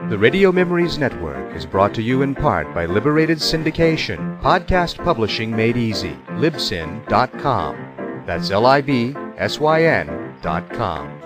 The Radio Memories Network is brought to you in part by Liberated Syndication, podcast publishing made easy, libsyn.com. That's libsyn.com.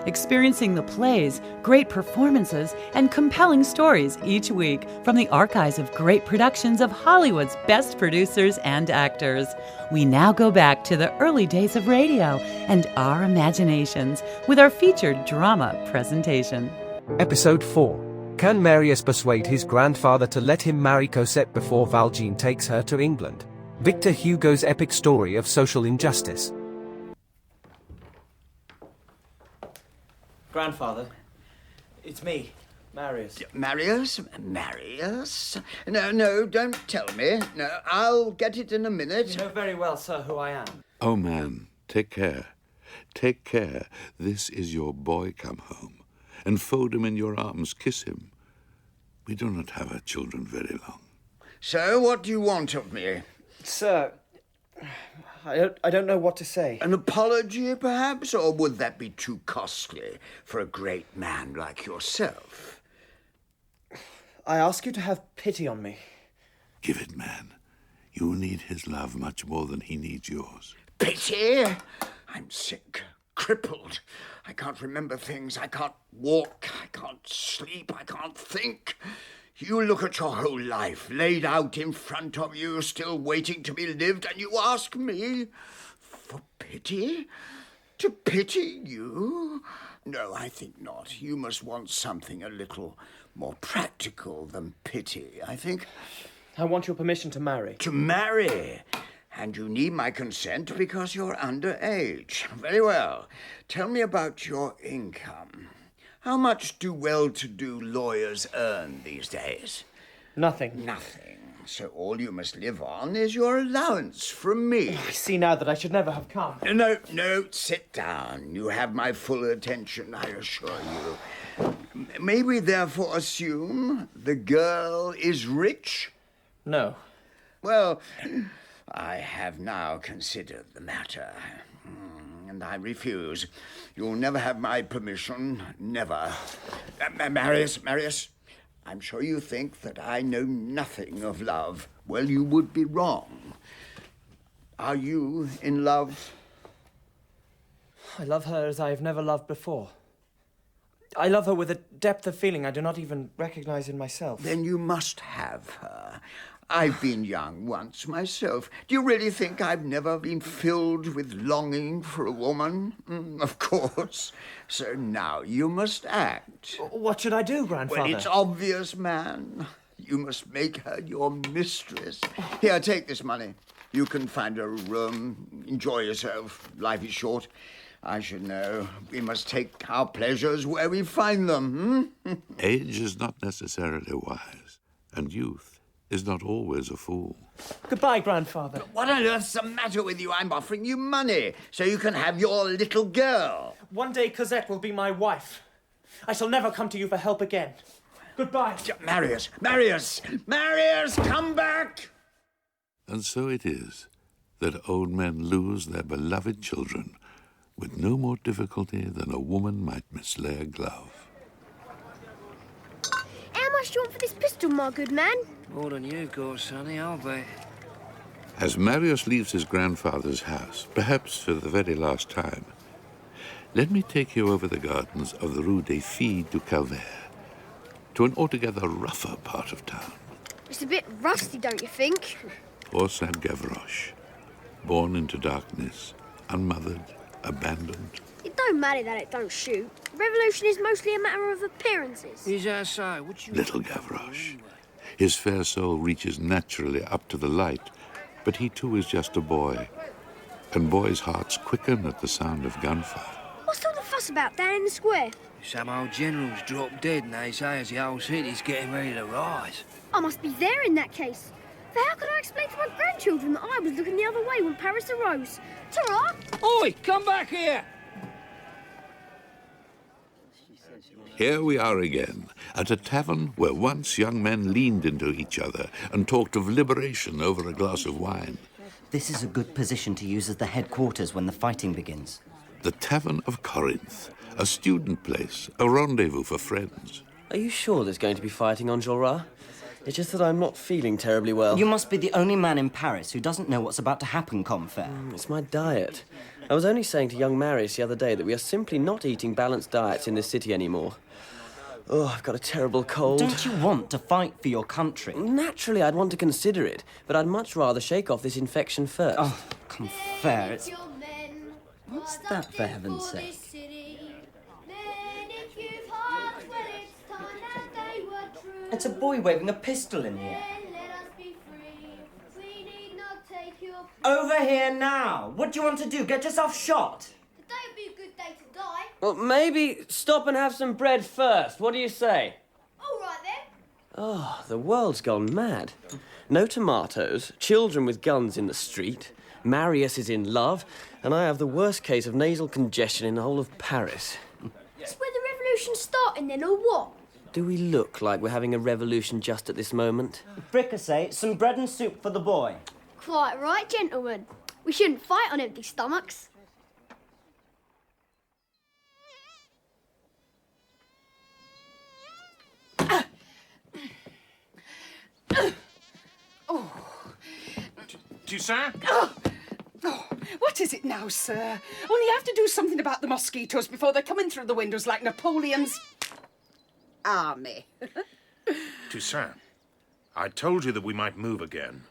Experiencing the plays, great performances, and compelling stories each week from the archives of great productions of Hollywood's best producers and actors. We now go back to the early days of radio and our imaginations with our featured drama presentation. Episode 4. Can Marius persuade his grandfather to let him marry Cosette before Valjean takes her to England? Victor Hugo's epic story of social injustice. Grandfather, it's me, Marius. Marius? No, don't tell me. No, I'll get it in a minute. You know very well, sir, who I am. Oh, man, take care. Take care. This is your boy come home. And fold him in your arms, kiss him. We do not have our children very long. So, what do you want of me? Sir, I don't know what to say. An apology, perhaps? Or would that be too costly for a great man like yourself? I ask you to have pity on me. Give it, man. You need his love much more than he needs yours. Pity? I'm sick, crippled. I can't remember things. I can't walk. I can't sleep. I can't think. You look at your whole life laid out in front of you, still waiting to be lived, and you ask me for pity? To pity you? No, I think not. You must want something a little more practical than pity, I think. I want your permission to marry. To marry? And you need my consent because you're underage. Very well. Tell me about your income. How much do well-to-do lawyers earn these days? Nothing. Nothing. So all you must live on is your allowance from me. I see now that I should never have come. No, sit down. You have my full attention, I assure you. May we therefore assume the girl is rich? No. Well, I have now considered the matter, and I refuse. You'll never have my permission, never. Marius, I'm sure you think that I know nothing of love. Well, you would be wrong. Are you in love? I love her as I have never loved before. I love her with a depth of feeling I do not even recognize in myself. Then you must have her. I've been young once myself. Do you really think I've never been filled with longing for a woman? Of course. So now you must act. What should I do, Grandfather? Well, it's obvious, man. You must make her your mistress. Here, take this money. You can find her a room. Enjoy yourself. Life is short. I should know. We must take our pleasures where we find them. Age is not necessarily wise, and youth is not always a fool. Goodbye, Grandfather. But what on earth's the matter with you? I'm offering you money so you can have your little girl. One day Cosette will be my wife. I shall never come to you for help again. Goodbye. Marius, come back! And so it is that old men lose their beloved children with no more difficulty than a woman might mislay a glove. How much do you want for this pistol, my good man? More than you've got, sonny, I'll bet. As Marius leaves his grandfather's house, perhaps for the very last time, let me take you over the gardens of the Rue des Filles du Calvaire to an altogether rougher part of town. It's a bit rusty, don't you think? Poor Saint Gavroche, born into darkness, unmothered, abandoned. It don't matter that it don't shoot. Revolution is mostly a matter of appearances. Is that so? What you... Little Gavroche. His fair soul reaches naturally up to the light, but he too is just a boy, and boys' hearts quicken at the sound of gunfire. What's all the fuss about down in the square? Some old generals dropped dead and they say as the whole city's getting ready to rise. I must be there in that case. For how could I explain to my grandchildren that I was looking the other way when Paris arose? Ta-ra! Oi, come back here! Here we are again, at a tavern where once young men leaned into each other and talked of liberation over a glass of wine. This is a good position to use as the headquarters when the fighting begins. The Tavern of Corinth, a student place, a rendezvous for friends. Are you sure there's going to be fighting on Enjolras? It's just that I'm not feeling terribly well. You must be the only man in Paris who doesn't know what's about to happen, Combeferre. It's my diet. I was only saying to young Marius the other day that we are simply not eating balanced diets in this city anymore. Oh, I've got a terrible cold. Don't you want to fight for your country? Naturally, I'd want to consider it, but I'd much rather shake off this infection first. Oh, Combeferre, it's... What's that, for heaven's sake? It's a boy waving a pistol in the air. Over here now! What do you want to do? Get yourself shot? Today would be a good day to die. Well, maybe stop and have some bread first. What do you say? All right, then. Oh, the world's gone mad. No tomatoes, children with guns in the street, Marius is in love, and I have the worst case of nasal congestion in the whole of Paris. Is where the revolution's starting, then, or what? Do we look like we're having a revolution just at this moment? Fricassee, some bread and soup for the boy. Quite right, gentlemen. We shouldn't fight on empty stomachs. Toussaint? Oh, what is it now, sir? Only you have to do something about the mosquitoes before they're coming through the windows like Napoleon's army. Toussaint, I told you that we might move again.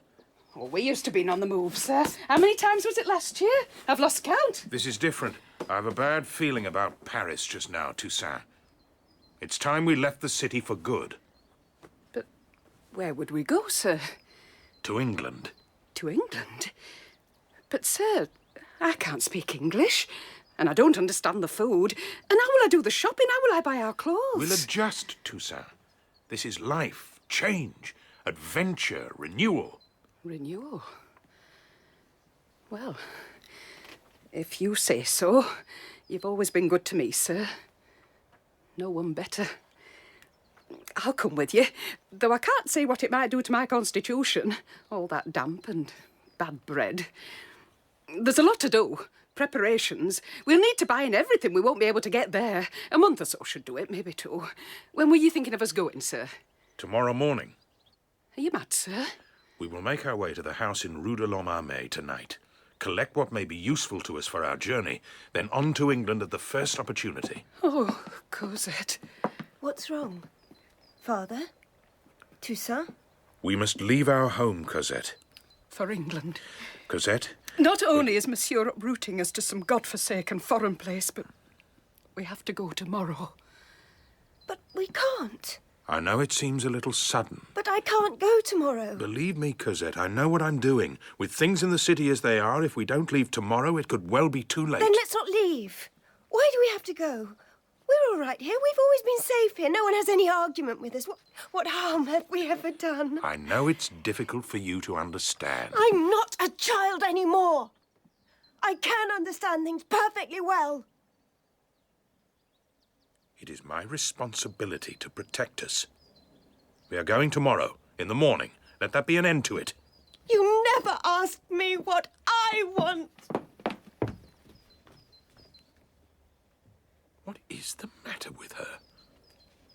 Oh, we used to be on the move, sir. How many times was it last year? I've lost count. This is different. I have a bad feeling about Paris just now, Toussaint. It's time we left the city for good. But where would we go, sir? To England. To England? But, sir, I can't speak English, and I don't understand the food. And how will I do the shopping? How will I buy our clothes? We'll adjust, Toussaint. This is life, change, adventure, renewal. Renewal? Well, if you say so. You've always been good to me, sir. No one better. I'll come with you, though I can't say what it might do to my constitution. All that damp and bad bread. There's a lot to do. Preparations. We'll need to buy in everything. We won't be able to get there. A month or so should do it, maybe two. When were you thinking of us going, sir? Tomorrow morning. Are you mad, sir? We will make our way to the house in Rue de l'Homme Armé tonight. Collect what may be useful to us for our journey, then on to England at the first opportunity. Oh, Cosette. What's wrong? Father? Toussaint? We must leave our home, Cosette. For England. Cosette? Not only is Monsieur uprooting us to some godforsaken foreign place, but we have to go tomorrow. But we can't. I know it seems a little sudden. But I can't go tomorrow. Believe me, Cosette, I know what I'm doing. With things in the city as they are, if we don't leave tomorrow, it could well be too late. Then let's not leave. Why do we have to go? We're all right here. We've always been safe here. No one has any argument with us. What harm have we ever done? I know it's difficult for you to understand. I'm not a child anymore. I can understand things perfectly well. It is my responsibility to protect us. We are going tomorrow, in the morning. Let that be an end to it. You never asked me what I want. What is the matter with her?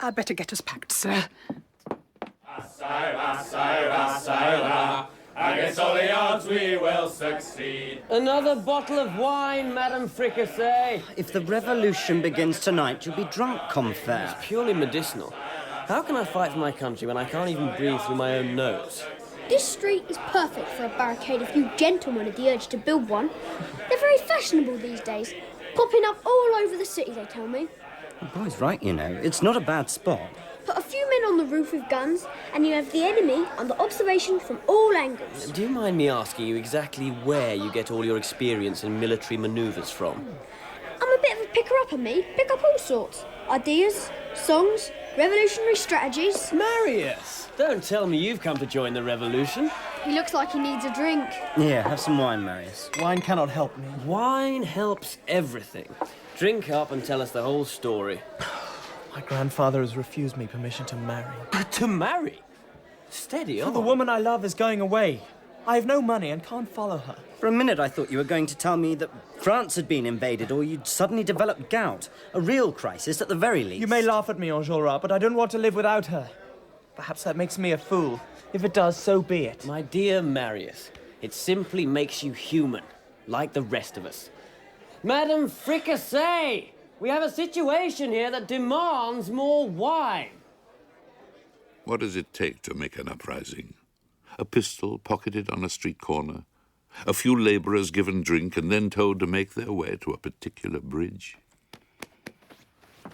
I'd better get us packed, sir. Against all the odds we will succeed. Another bottle of wine, Madame Fricassee. If the revolution begins tonight, you'll be drunk, Combeferre. It's purely medicinal. How can I fight for my country when I can't even breathe through my own nose? This street is perfect for a barricade if you gentlemen had the urge to build one. They're very fashionable these days. Popping up all over the city, they tell me. The boy's right, you know. It's not a bad spot. Put a few men on the roof with guns, and you have the enemy under observation from all angles. Do you mind me asking you exactly where you get all your experience in military manoeuvres from? I'm a bit of a picker-upper, me. Pick up all sorts. Ideas, songs, revolutionary strategies. Marius! Don't tell me you've come to join the revolution. He looks like he needs a drink. Yeah, have some wine, Marius. Wine cannot help me. Wine helps everything. Drink up and tell us the whole story. My grandfather has refused me permission to marry. To marry? Steady on. The woman I love is going away. I have no money and can't follow her. For a minute, I thought you were going to tell me that France had been invaded or you'd suddenly developed gout. A real crisis, at the very least. You may laugh at me, Enjolras, but I don't want to live without her. Perhaps that makes me a fool. If it does, so be it. My dear Marius, it simply makes you human, like the rest of us. Madame Fricassee, we have a situation here that demands more wine. What does it take to make an uprising? A pistol pocketed on a street corner, a few labourers given drink and then told to make their way to a particular bridge.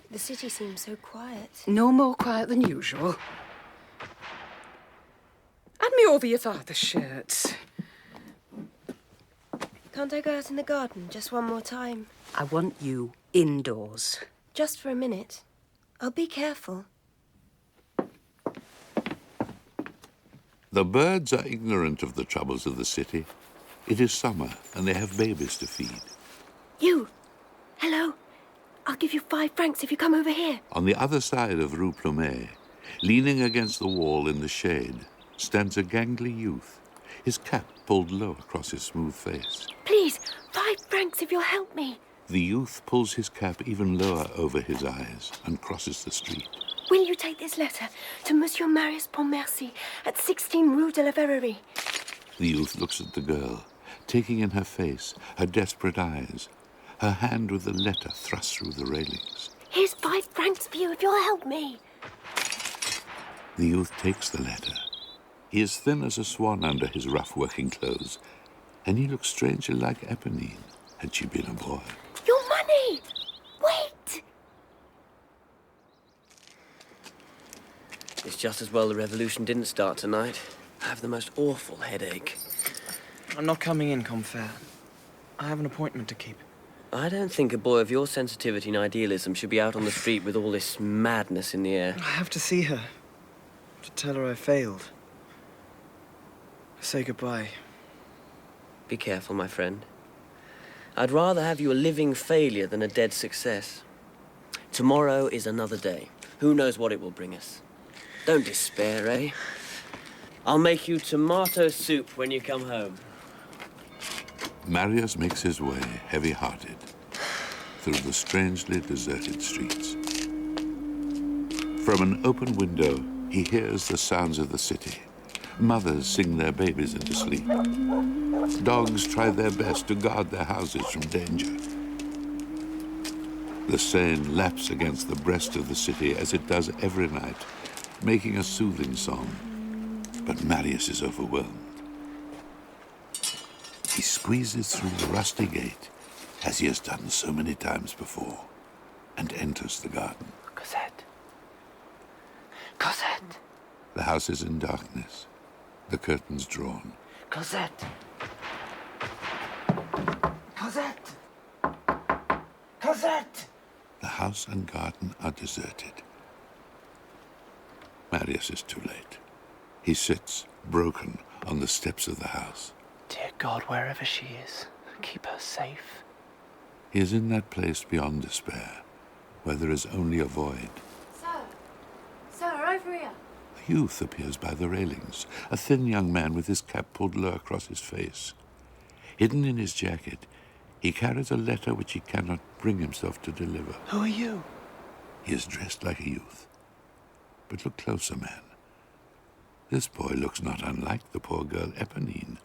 The city seems so quiet. No more quiet than usual. Hand me over your father's shirts. Can't I go out in the garden just one more time? I want you indoors. Just for a minute. I'll be careful. The birds are ignorant of the troubles of the city. It is summer, and they have babies to feed. You! Hello. I'll give you 5 francs if you come over here. On the other side of Rue Plumet, leaning against the wall in the shade, stands a gangly youth, his cap pulled low across his smooth face. Please, 5 francs if you'll help me. The youth pulls his cap even lower over his eyes and crosses the street. Will you take this letter to Monsieur Marius Pontmercy at 16 Rue de la Verrerie? The youth looks at the girl, taking in her face, her desperate eyes, her hand with the letter thrust through the railings. Here's 5 francs for you if you'll help me. The youth takes the letter. He is thin as a swan under his rough working clothes, and he looks strangely like Eponine had she been a boy. Your money! Wait! It's just as well the revolution didn't start tonight. I have the most awful headache. I'm not coming in, Combeferre. I have an appointment to keep. I don't think a boy of your sensitivity and idealism should be out on the street with all this madness in the air. I have to see her. To tell her I failed. Say goodbye. Be careful, my friend. I'd rather have you a living failure than a dead success. Tomorrow is another day. Who knows what it will bring us? Don't despair, eh? I'll make you tomato soup when you come home. Marius makes his way, heavy-hearted, through the strangely deserted streets. From an open window, he hears the sounds of the city. Mothers sing their babies into sleep. Dogs try their best to guard their houses from danger. The Seine laps against the breast of the city as it does every night, making a soothing song. But Marius is overwhelmed. He squeezes through the rusty gate, as he has done so many times before, and enters the garden. Cosette. Cosette. The house is in darkness, the curtains drawn. Cosette. Cosette. Cosette. The house and garden are deserted. Marius is too late. He sits, broken, on the steps of the house. Dear God, wherever she is, keep her safe. He is in that place beyond despair, where there is only a void. Sir, over here. A youth appears by the railings, a thin young man with his cap pulled low across his face. Hidden in his jacket, he carries a letter which he cannot bring himself to deliver. Who are you? He is dressed like a youth. But look closer, man. This boy looks not unlike the poor girl Eponine,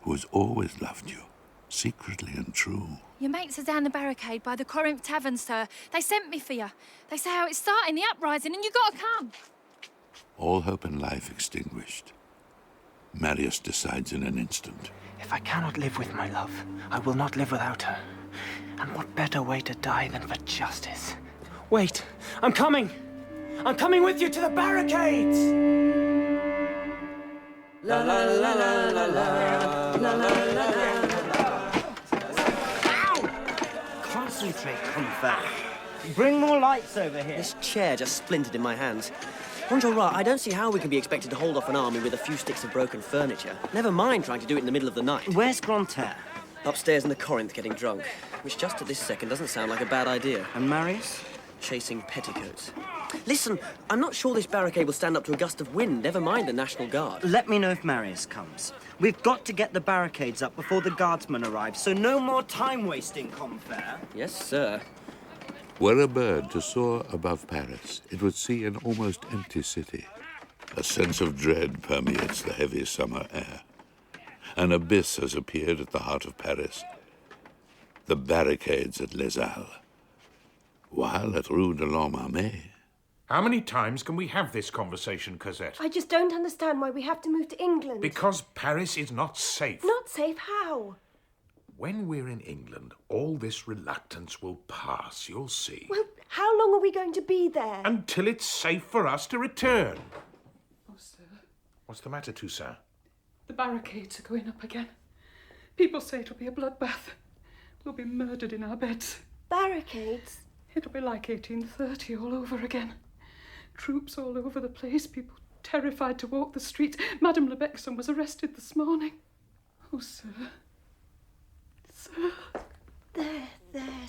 who has always loved you, secretly and true. Your mates are down the barricade by the Corinth Tavern, sir. They sent me for you. They say how it's starting, the uprising, and you gotta come. All hope in life extinguished. Marius decides in an instant. If I cannot live with my love, I will not live without her. And what better way to die than for justice? Wait, I'm coming! I'm coming with you to the barricades! La la la la la la la la la. Concentrate, Combeferre. Bring more lights over here. This chair just splintered in my hands. Enjolras, I don't see how we can be expected to hold off an army with a few sticks of broken furniture. Never mind trying to do it in the middle of the night. Where's Grantaire? Upstairs in the Corinth getting drunk, which just at this second doesn't sound like a bad idea. And Marius? Chasing petticoats. Listen, I'm not sure this barricade will stand up to a gust of wind, never mind the National Guard. Let me know if Marius comes. We've got to get the barricades up before the guardsmen arrive, so no more time wasting, comfaire. Yes, sir. Were a bird to soar above Paris, it would see an almost empty city. A sense of dread permeates the heavy summer air. An abyss has appeared at the heart of Paris. The barricades at Les Halles. While at Rue de l'Homme-Armé... How many times can we have this conversation, Cosette? I just don't understand why we have to move to England. Because Paris is not safe. Not safe how? When we're in England, all this reluctance will pass, you'll see. Well, how long are we going to be there? Until it's safe for us to return. Oh, sir. What's the matter, Toussaint? The barricades are going up again. People say it'll be a bloodbath. We'll be murdered in our beds. Barricades? It'll be like 1830 all over again. Troops all over the place, people terrified to walk the streets. Madame Lebecson was arrested this morning. Oh, sir. Sir. There,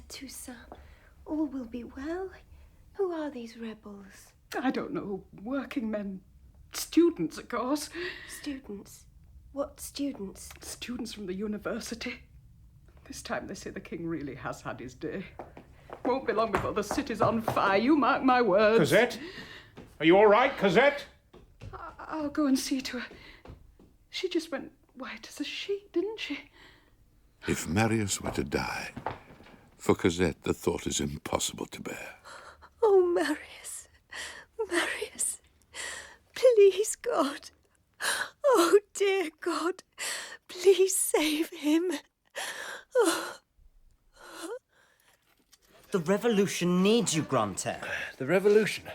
Toussaint. All will be well. Who are these rebels? I don't know. Working men. Students, of course. Students? What students? Students from the university. This time they say the king really has had his day. Won't be long before the city's on fire, you mark my words. Cosette? Are you all right, Cosette? I'll go and see to her. She just went white as a sheet, didn't she? If Marius were to die, for Cosette the thought is impossible to bear. Oh, Marius. Marius. Please, God. Oh, dear God. Please save him. Oh. The revolution needs you, Grantaire. The revolution?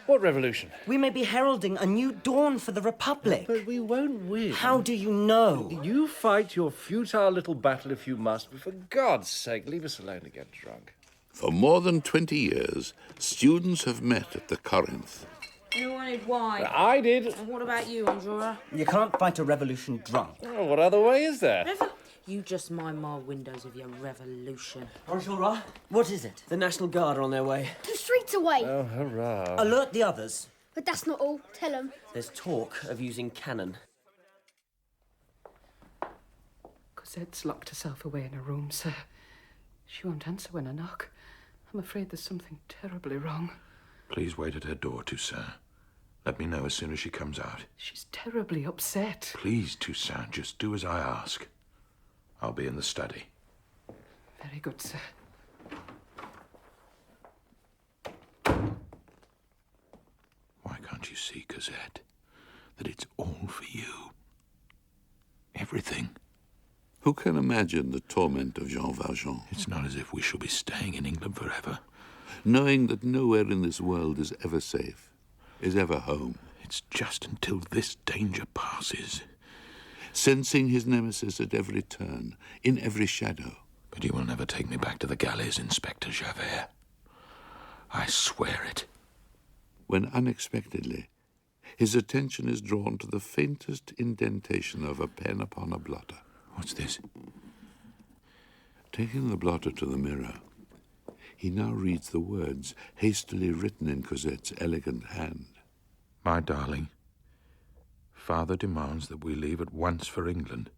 What revolution? We may be heralding a new dawn for the Republic. But we won't win. How do you know? You fight your futile little battle if you must, but for God's sake, leave us alone to get drunk. For more than 20 years, students have met at the Corinth. Who wanted wine? I did. And what about you, Enjolras? You can't fight a revolution drunk. Oh, what other way is there? You just mind my windows of your revolution. Enjolras? What is it? The National Guard are on their way. 2 streets away. Oh, hurrah. Alert the others. But that's not all. Tell them. There's talk of using cannon. Cosette's locked herself away in her room, sir. She won't answer when I knock. I'm afraid there's something terribly wrong. Please wait at her door, Toussaint. Let me know as soon as she comes out. She's terribly upset. Please, Toussaint, just do as I ask. I'll be in the study. Very good, sir. Why can't you see, Cosette, that it's all for you? Everything. Who can imagine the torment of Jean Valjean? It's not as if we shall be staying in England forever. Knowing that nowhere in this world is ever safe, is ever home. It's just until this danger passes. Sensing his nemesis at every turn, in every shadow. But you will never take me back to the galleys, Inspector Javert. I swear it. When unexpectedly, his attention is drawn to the faintest indentation of a pen upon a blotter. What's this? Taking the blotter to the mirror, he now reads the words hastily written in Cosette's elegant hand. My darling, Father demands that we leave at once for England.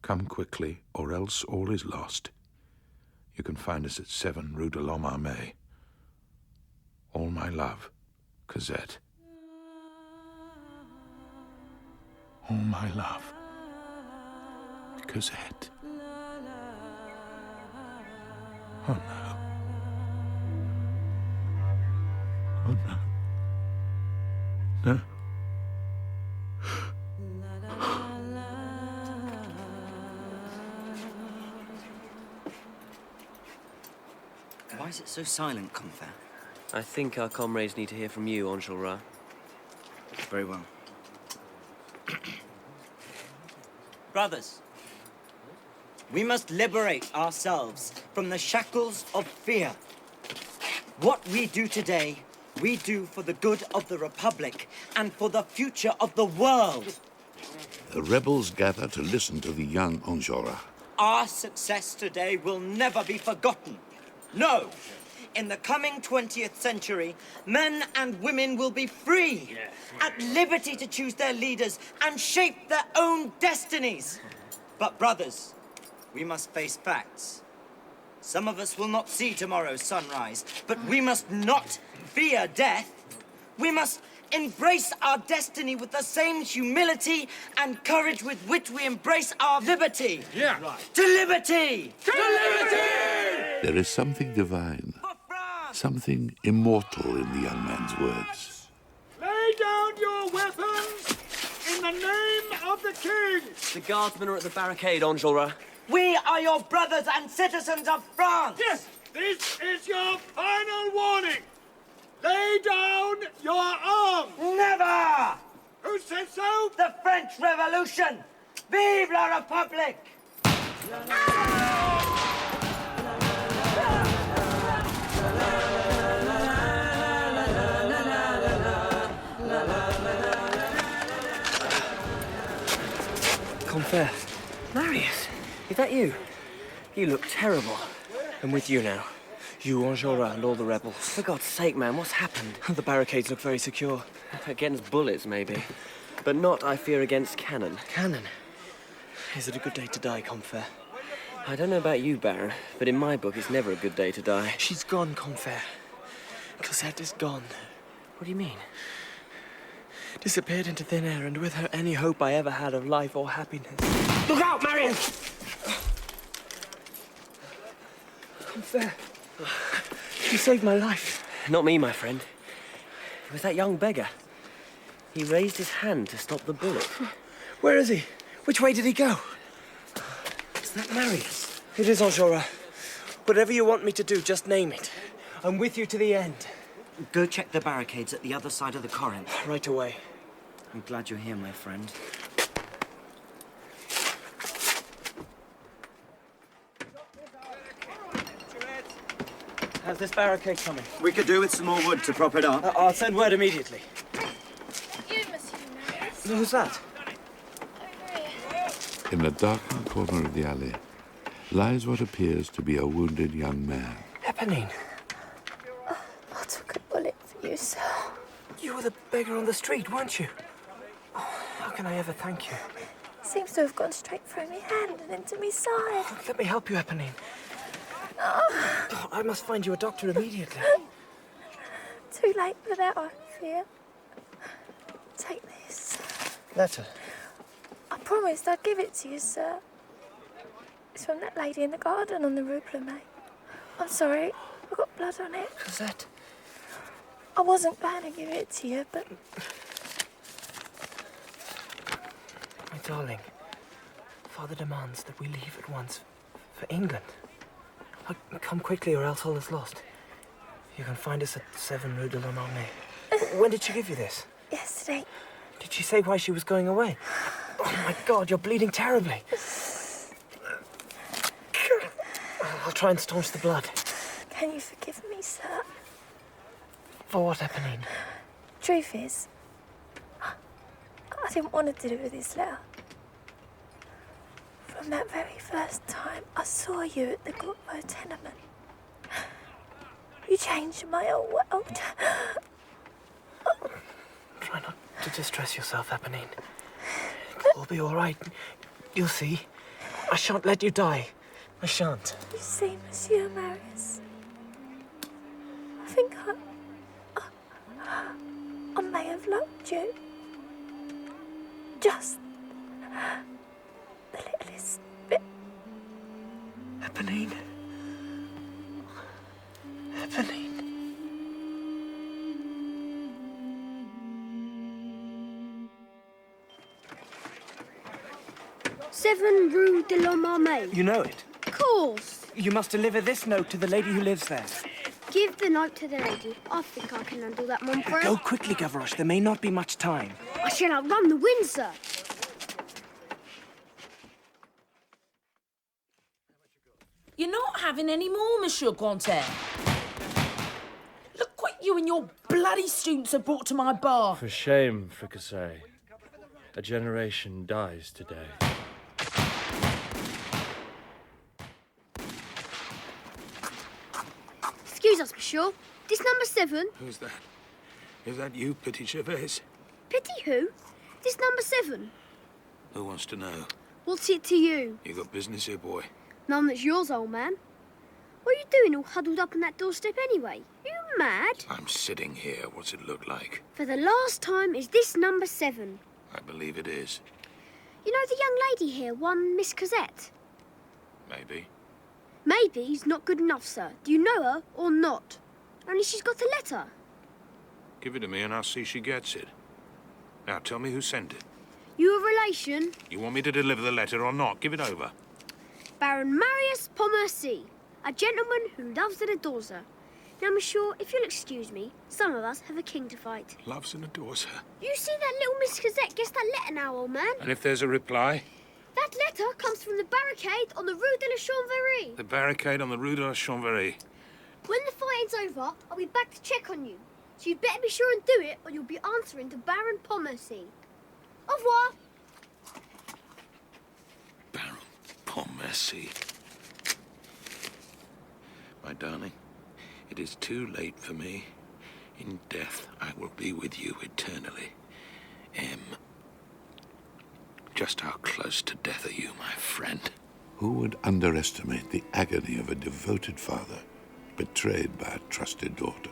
Come quickly, or else all is lost. You can find us at 7 Rue de l'Homme-Armé. All my love, Cosette. All my love, Cosette. Oh no. Oh no. No. Why is it so silent, comfaire? I think our comrades need to hear from you, Enjolras. Very well. Brothers, we must liberate ourselves from the shackles of fear. What we do today, we do for the good of the Republic and for the future of the world. The rebels gather to listen to the young Enjolras. Our success today will never be forgotten. No, in the coming 20th century, men and women will be free, at liberty to choose their leaders and shape their own destinies. But brothers, we must face facts. Some of us will not see tomorrow's sunrise, but we must not fear death. We must embrace our destiny with the same humility and courage with which we embrace our liberty. Yeah. Right. To liberty! To liberty! There is something divine, something immortal in the young man's words. Lay down your weapons in the name of the king! The guardsmen are at the barricade, Enjolras. We are your brothers and citizens of France! Yes! This is your final warning! Lay down your arms! Never! Who says so? The French Revolution! Vive la République! Combeferre. Marius, is that you? You look terrible. I'm with you now. You, Enjolras, and all the rebels. For God's sake, man, what's happened? The barricades look very secure. Against bullets, maybe. But not, I fear, against cannon. Cannon? Is it a good day to die, Combeferre? I don't know about you, Baron, but in my book, it's never a good day to die. She's gone, Combeferre. Cosette is gone. What do you mean? Disappeared into thin air, and with her any hope I ever had of life or happiness. Look out, Marius! Combeferre. You saved my life. Not me, my friend. It was that young beggar. He raised his hand to stop the bullet. Where is he? Which way did he go? Is that Marius? It is, Enjolras. Whatever you want me to do, just name it. I'm with you to the end. Go check the barricades at the other side of the Corinth. Right away. I'm glad you're here, my friend. How's this barricade coming? We could do with some more wood to prop it up. I'll send word immediately. You, Monsieur Marius. Who's that? In a darkened corner of the alley lies what appears to be a wounded young man. Eponine. I took a bullet for you, sir. You were the beggar on the street, weren't you? Oh, how can I ever thank you? Seems to have gone straight through my hand and into my side. Let me help you, Eponine. Oh, I must find you a doctor immediately. Too late for that, I fear. Take this. Letter. I promised I'd give it to you, sir. It's from that lady in the garden on the Rue Plumet. I'm sorry, I've got blood on it. Cosette. I wasn't going to give it to you, but... My darling, Father demands that we leave at once for England. Come quickly or else all is lost. You can find us at 7 Rue de l'Armée. When did she give you this? Yesterday. Did she say why she was going away? Oh my God, you're bleeding terribly. I'll try and staunch the blood. Can you forgive me, sir? For what, Eponine? Truth is, I didn't want to deliver this letter. From that very first time I saw you at the Courbeau tenement, you changed my whole world. Try not to distress yourself, Eponine. It will be all right. You'll see. I shan't let you die. I shan't. You see, Monsieur Marius, I think I may have loved you. Just the littlest bit. Eponine. Eponine. 7 Rue de l'Armée. You know it. Of course. You must deliver this note to the lady who lives there. Give the note to the lady. I think I can handle that, mon frère. Go quickly, Gavroche. There may not be much time. I shall outrun the wind, sir. You're not having any more, Monsieur Grantaire. Look what you and your bloody students have brought to my bar. For shame, Fricassee. A generation dies today. Excuse us, sure. This number 7. Who's that? Is that you, Petit Gervais? Pity who? This number 7. Who wants to know? What's it to you? You got business here, boy? None that's yours, old man. What are you doing all huddled up on that doorstep anyway? You mad? I'm sitting here. What's it look like? For the last time, is this number 7? I believe it is. You know the young lady here, one Miss Cosette? Maybe. Maybe's not good enough, sir. Do you know her or not? Only she's got a letter. Give it to me and I'll see she gets it. Now, tell me who sent it. You a relation? You want me to deliver the letter or not? Give it over. Baron Marius Pontmercy, a gentleman who loves and adores her. Now, monsieur, if you'll excuse me, some of us have a king to fight. Loves and adores her. You see that little Miss Cosette gets that letter now, old man? And if there's a reply? That letter comes from the barricade on the Rue de la Chanvrerie. The barricade on the Rue de la Chanvrerie. When the fighting's over, I'll be back to check on you. So you'd better be sure and do it, or you'll be answering to Baron Pontmercy. Au revoir. Baron Pontmercy. My darling, it is too late for me. In death, I will be with you eternally. M. Just how close to death are you, my friend? Who would underestimate the agony of a devoted father, betrayed by a trusted daughter?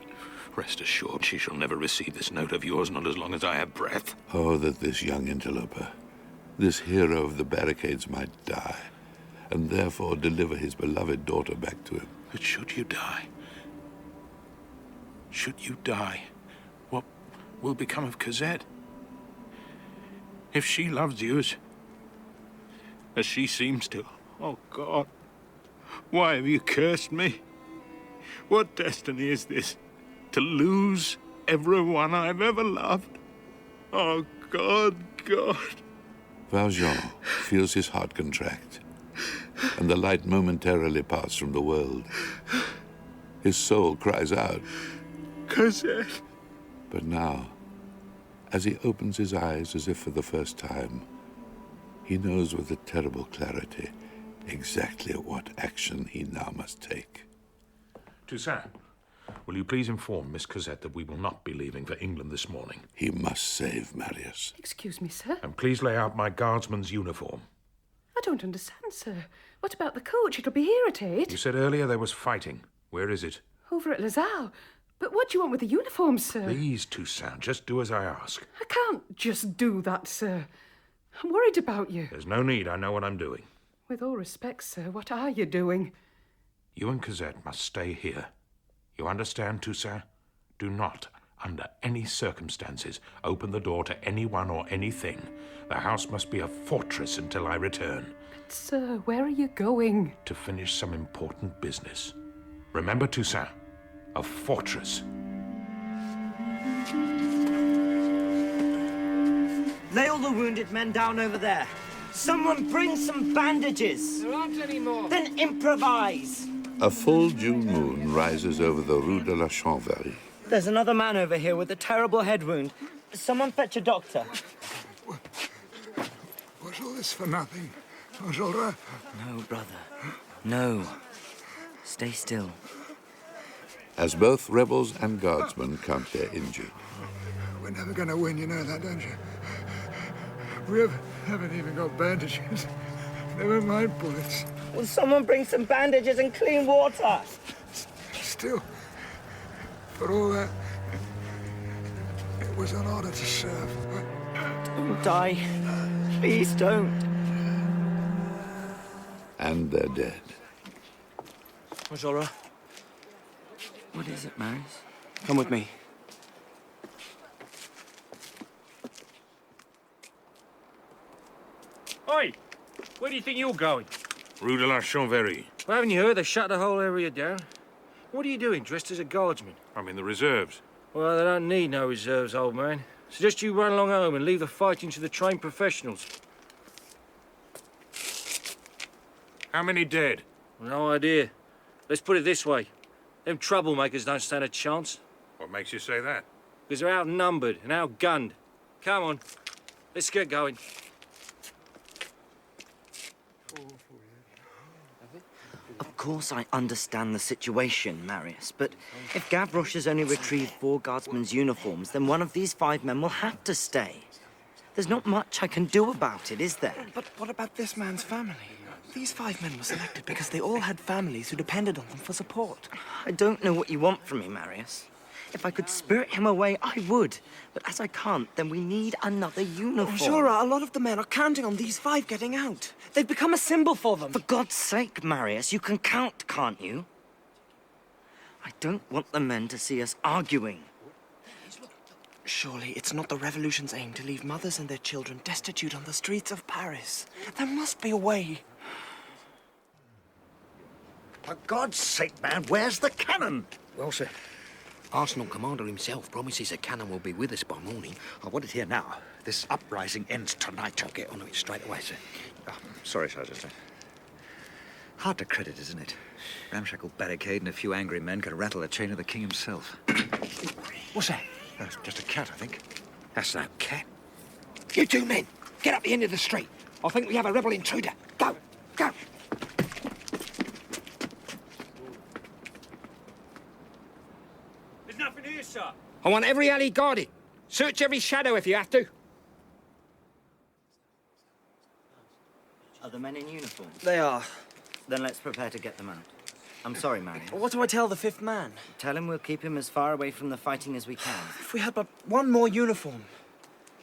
Rest assured, she shall never receive this note of yours, not as long as I have breath. Oh, that this young interloper, this hero of the barricades, might die, and therefore deliver his beloved daughter back to him. But should you die? Should you die, what will become of Cosette? If she loves you as she seems to, oh God, why have you cursed me? What destiny is this? To lose everyone I've ever loved? Oh God, God. Valjean feels his heart contract, and the light momentarily pass from the world. His soul cries out, Cosette. But now, as he opens his eyes as if for the first time, he knows with a terrible clarity exactly what action he now must take. Toussaint, will you please inform Miss Cosette that we will not be leaving for England this morning? He must save Marius. Excuse me, sir. And please lay out my guardsman's uniform. I don't understand, sir. What about the coach? It'll be here at 8. You said earlier there was fighting. Where is it? Over at Lazare. But what do you want with the uniform, sir? Please, Toussaint, just do as I ask. I can't just do that, sir. I'm worried about you. There's no need. I know what I'm doing. With all respect, sir, what are you doing? You and Cosette must stay here. You understand, Toussaint? Do not, under any circumstances, open the door to anyone or anything. The house must be a fortress until I return. But, sir, where are you going? To finish some important business. Remember, Toussaint, a fortress. Lay all the wounded men down over there. Someone bring some bandages. There aren't any more. Then improvise. A full June moon rises over the Rue de la Chanvrerie. There's another man over here with a terrible head wound. Someone fetch a doctor. Was all this for nothing, Enjolras? No, brother. No. Stay still. As both rebels and guardsmen count their injured. We're never going to win, you know that, don't you? We haven't even got bandages. Never mind bullets. Will someone bring some bandages and clean water? Still, for all that, it was an honor to serve. Don't die. Please don't. And they're dead. Enjolras. What is it, Marius? Come with me. Oi! Where do you think you're going? Rue de la Chanvrerie. Well, haven't you heard? They shut the whole area down. What are you doing, dressed as a guardsman? I'm in the reserves. Well, they don't need no reserves, old man. Suggest you run along home and leave the fighting to the trained professionals. How many dead? No idea. Let's put it this way. Them troublemakers don't stand a chance. What makes you say that? Because they're outnumbered and outgunned. Come on. Let's get going. Of course I understand the situation, Marius, but if Gavroche has only retrieved 4 guardsmen's uniforms, then one of these 5 men will have to stay. There's not much I can do about it, is there? But what about this man's family? These 5 men were selected because they all had families who depended on them for support. I don't know what you want from me, Marius. If I could spirit him away, I would. But as I can't, then we need another uniform. Jura, a lot of the men are counting on these 5 getting out. They've become a symbol for them. For God's sake, Marius, you can count, can't you? I don't want the men to see us arguing. Surely it's not the revolution's aim to leave mothers and their children destitute on the streets of Paris. There must be a way. For God's sake, man, where's the cannon? Well, sir, Arsenal commander himself promises a cannon will be with us by morning. I want it here now. This uprising ends tonight. I'll get on to it straight away, sir. Oh, sorry, Sergeant. Hard to credit, isn't it? Ramshackle barricade and a few angry men could rattle the chain of the king himself. What's that? That's just a cat, I think. That's no cat. You 2 men, get up the end of the street. I think we have a rebel intruder. Go, go. There's nothing here, sir. I want every alley guarded. Search every shadow if you have to. Are the men in uniform? They are. Then let's prepare to get them out. I'm sorry, Marius. What do I tell the 5th man? Tell him we'll keep him as far away from the fighting as we can. If we had but one more uniform.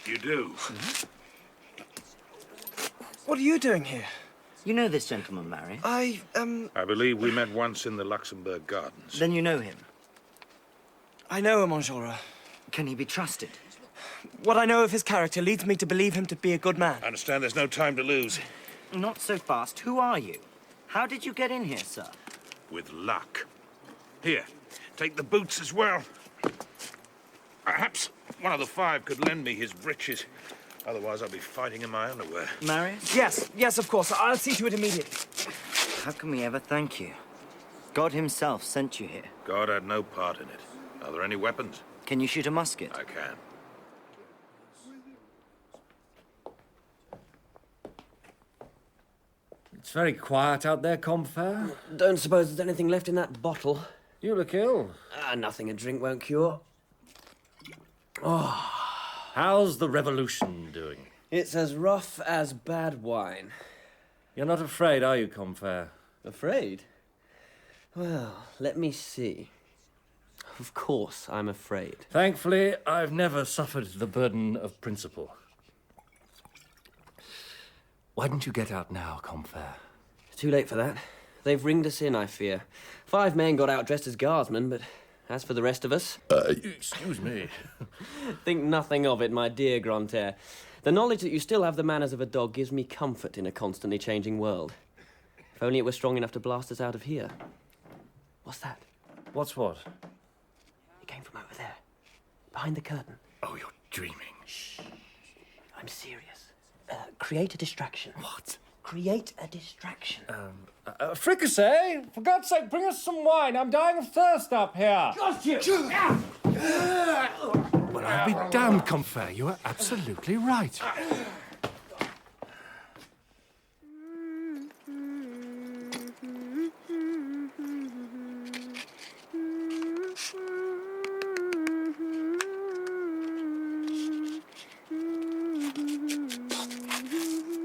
You do? What are you doing here? You know this gentleman, Marius? I believe we met once in the Luxembourg Gardens. Then you know him? I know him, Enjolras. Can he be trusted? What I know of his character leads me to believe him to be a good man. I understand there's no time to lose. Not so fast. Who are you? How did you get in here, sir? With luck. Here, take the boots as well. Perhaps one of the 5 could lend me his breeches. Otherwise, I'll be fighting in my underwear. Marius? Yes, of course. I'll see to it immediately. How can we ever thank you? God himself sent you here. God had no part in it. Are there any weapons? Can you shoot a musket? I can. It's very quiet out there, Combeferre. Don't suppose there's anything left in that bottle. You look ill. Nothing a drink won't cure. Oh, how's the revolution doing? It's as rough as bad wine. You're not afraid, are you, Combeferre? Afraid? Well, let me see. Of course I'm afraid. Thankfully, I've never suffered the burden of principle. Why didn't you get out now, Combeferre? Too late for that. They've ringed us in, I fear. 5 men got out dressed as guardsmen, but as for the rest of us... Excuse me. Think nothing of it, my dear Grantaire. The knowledge that you still have the manners of a dog gives me comfort in a constantly changing world. If only it were strong enough to blast us out of here. What's that? What's what? It came from over there, behind the curtain. Oh, you're dreaming. Shh. I'm serious. Create a distraction. What? Create a distraction. Fricassee! For God's sake, bring us some wine. I'm dying of thirst up here. Got you! Well, I'll be damned, Combeferre. You are absolutely right.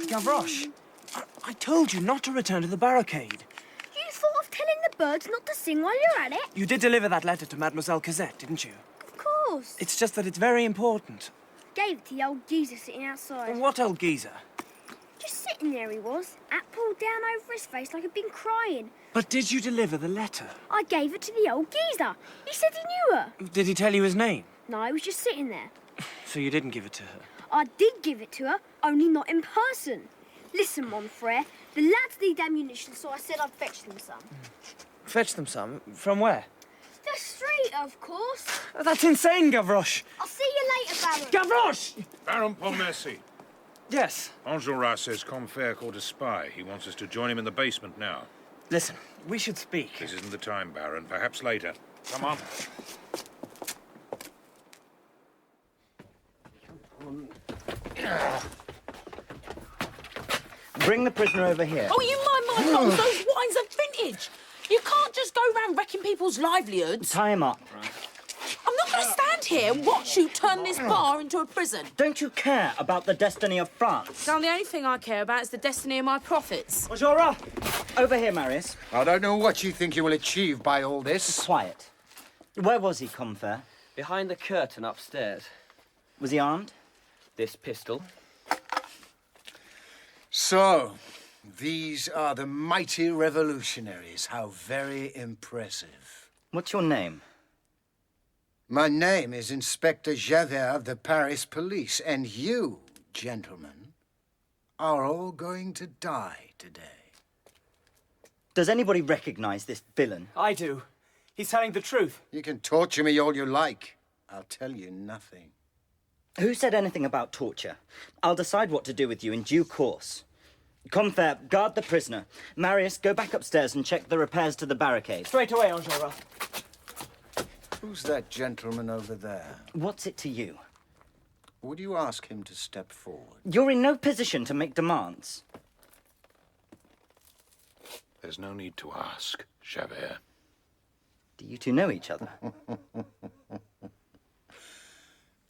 Gavroche, I told you not to return to the barricade. You thought of telling the birds not to sing while you're at it? You did deliver that letter to Mademoiselle Cosette, didn't you? Of course. It's just that it's very important. Gave it to the old geezer sitting outside. What old geezer? Just sitting there he was, hat pulled down over his face like he'd been crying. But did you deliver the letter? I gave it to the old geezer. He said he knew her. Did he tell you his name? No, he was just sitting there. So you didn't give it to her? I did give it to her, only not in person. Listen, mon frere, the lads need ammunition, so I said I'd fetch them some. Fetch them some? From where? The street, of course. That's insane, Gavroche. I'll see you later, Baron. Gavroche! Baron Pontmercy. Yes? Enjolras says Combeferre caught a spy. He wants us to join him in the basement now. Listen, we should speak. This isn't the time, Baron. Perhaps later. Come on. Bring the prisoner over here. Oh, you mind my mum? Those wines are advantage. You can't just go around wrecking people's livelihoods. Tie him up. I'm not going to stand here and watch you turn this bar into a prison. Don't you care about the destiny of France? Now, the only thing I care about is the destiny of my profits. Bonjour. Over here, Marius. I don't know what you think you will achieve by all this. Quiet. Where was he, Combeferre? Behind the curtain upstairs. Was he armed? This pistol. So, these are the mighty revolutionaries. How very impressive. What's your name? My name is Inspector Javert of the Paris Police, and you, gentlemen, are all going to die today. Does anybody recognize this villain? I do. He's telling the truth. You can torture me all you like. I'll tell you nothing. Who said anything about torture? I'll decide what to do with you in due course. Combeferre, guard the prisoner. Marius, go back upstairs and check the repairs to the barricade. Straight away, Enjolras. Who's that gentleman over there? What's it to you? Would you ask him to step forward? You're in no position to make demands. There's no need to ask, Javert. Do you two know each other?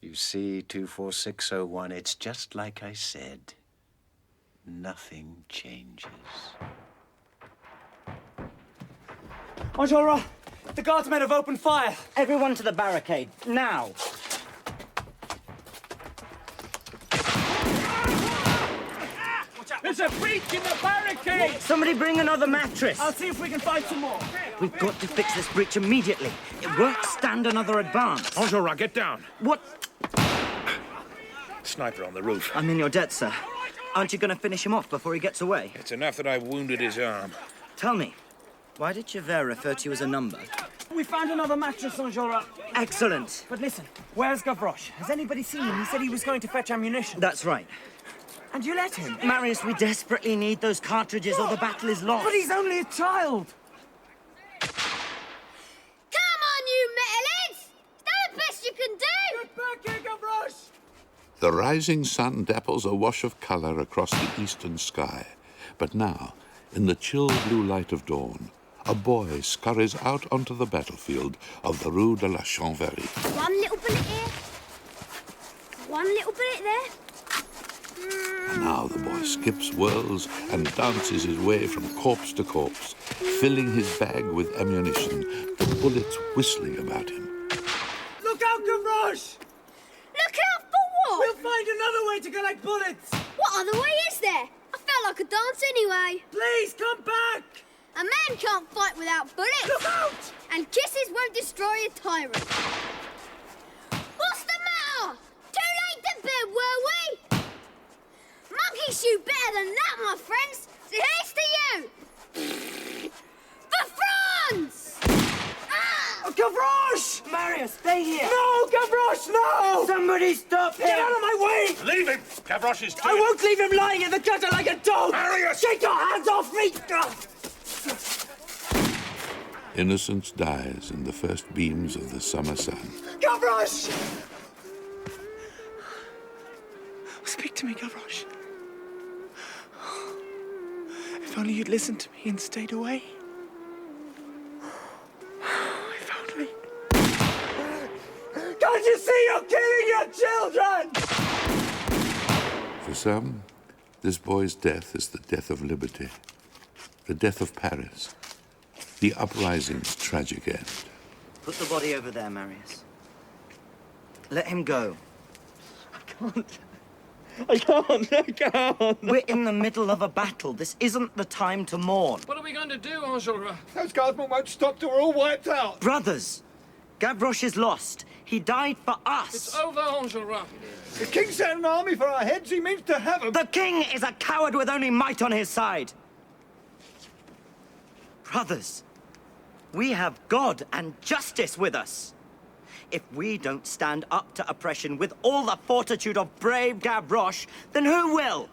You see, 24601, it's just like I said. Nothing changes. Enjolras, the guardsmen have opened fire. Everyone to the barricade, now. There's a breach in the barricade! Somebody bring another mattress. I'll see if we can find some more. We've got to fix this breach immediately. It won't stand another advance. Enjolras, get down. What? Sniper on the roof. I'm in your debt, sir. Aren't you going to finish him off before he gets away? It's enough that I wounded his arm. Tell me, why did Javert refer to you as a number? We found another mattress, Enjolras. Excellent. But listen, where's Gavroche? Has anybody seen him? He said he was going to fetch ammunition. That's right. And you let him? Marius, we desperately need those cartridges or the battle is lost. But he's only a child. Come on, you metalheads! Is that the best you can do? Get back here, Gavroche! The rising sun dapples a wash of colour across the eastern sky. But now, in the chill blue light of dawn, a boy scurries out onto the battlefield of the Rue de la Chanvrerie. One little bullet here. One little bullet there. And now the boy skips, whirls, and dances his way from corpse to corpse, filling his bag with ammunition, the bullets whistling about him. Look out, Gavroche! Look out for what? We'll find another way to collect bullets! What other way is there? I felt like a dance anyway. Please, come back! A man can't fight without bullets. Look out! And kisses won't destroy a tyrant. What's the matter? Too late to bed, were we? Monkeys shoot better than that, my friends. So here's to you. For France! Oh, Gavroche! Marius, stay here. No, Gavroche, no! Somebody stop him! Get out of my way! Leave him! Gavroche is dead! I won't leave him lying in the gutter like a dog! Marius! Take your hands off me! Innocence dies in the first beams of the summer sun. Gavroche! Speak to me, Gavroche. If only you'd listened to me and stayed away. If only. Can't you see you're killing your children? For some, this boy's death is the death of liberty, the death of Paris, the uprising's tragic end. Put the body over there, Marius. Let him go. I can't. We're in the middle of a battle. This isn't the time to mourn. What are we going to do, Enjolras? Those guardsmen won't stop till we're all wiped out. Brothers, Gavroche is lost. He died for us. It's over, Enjolras. The king sent an army for our heads. He means to have them. The king is a coward with only might on his side. Brothers, we have God and justice with us. If we don't stand up to oppression with all the fortitude of brave Gavroche, then who will?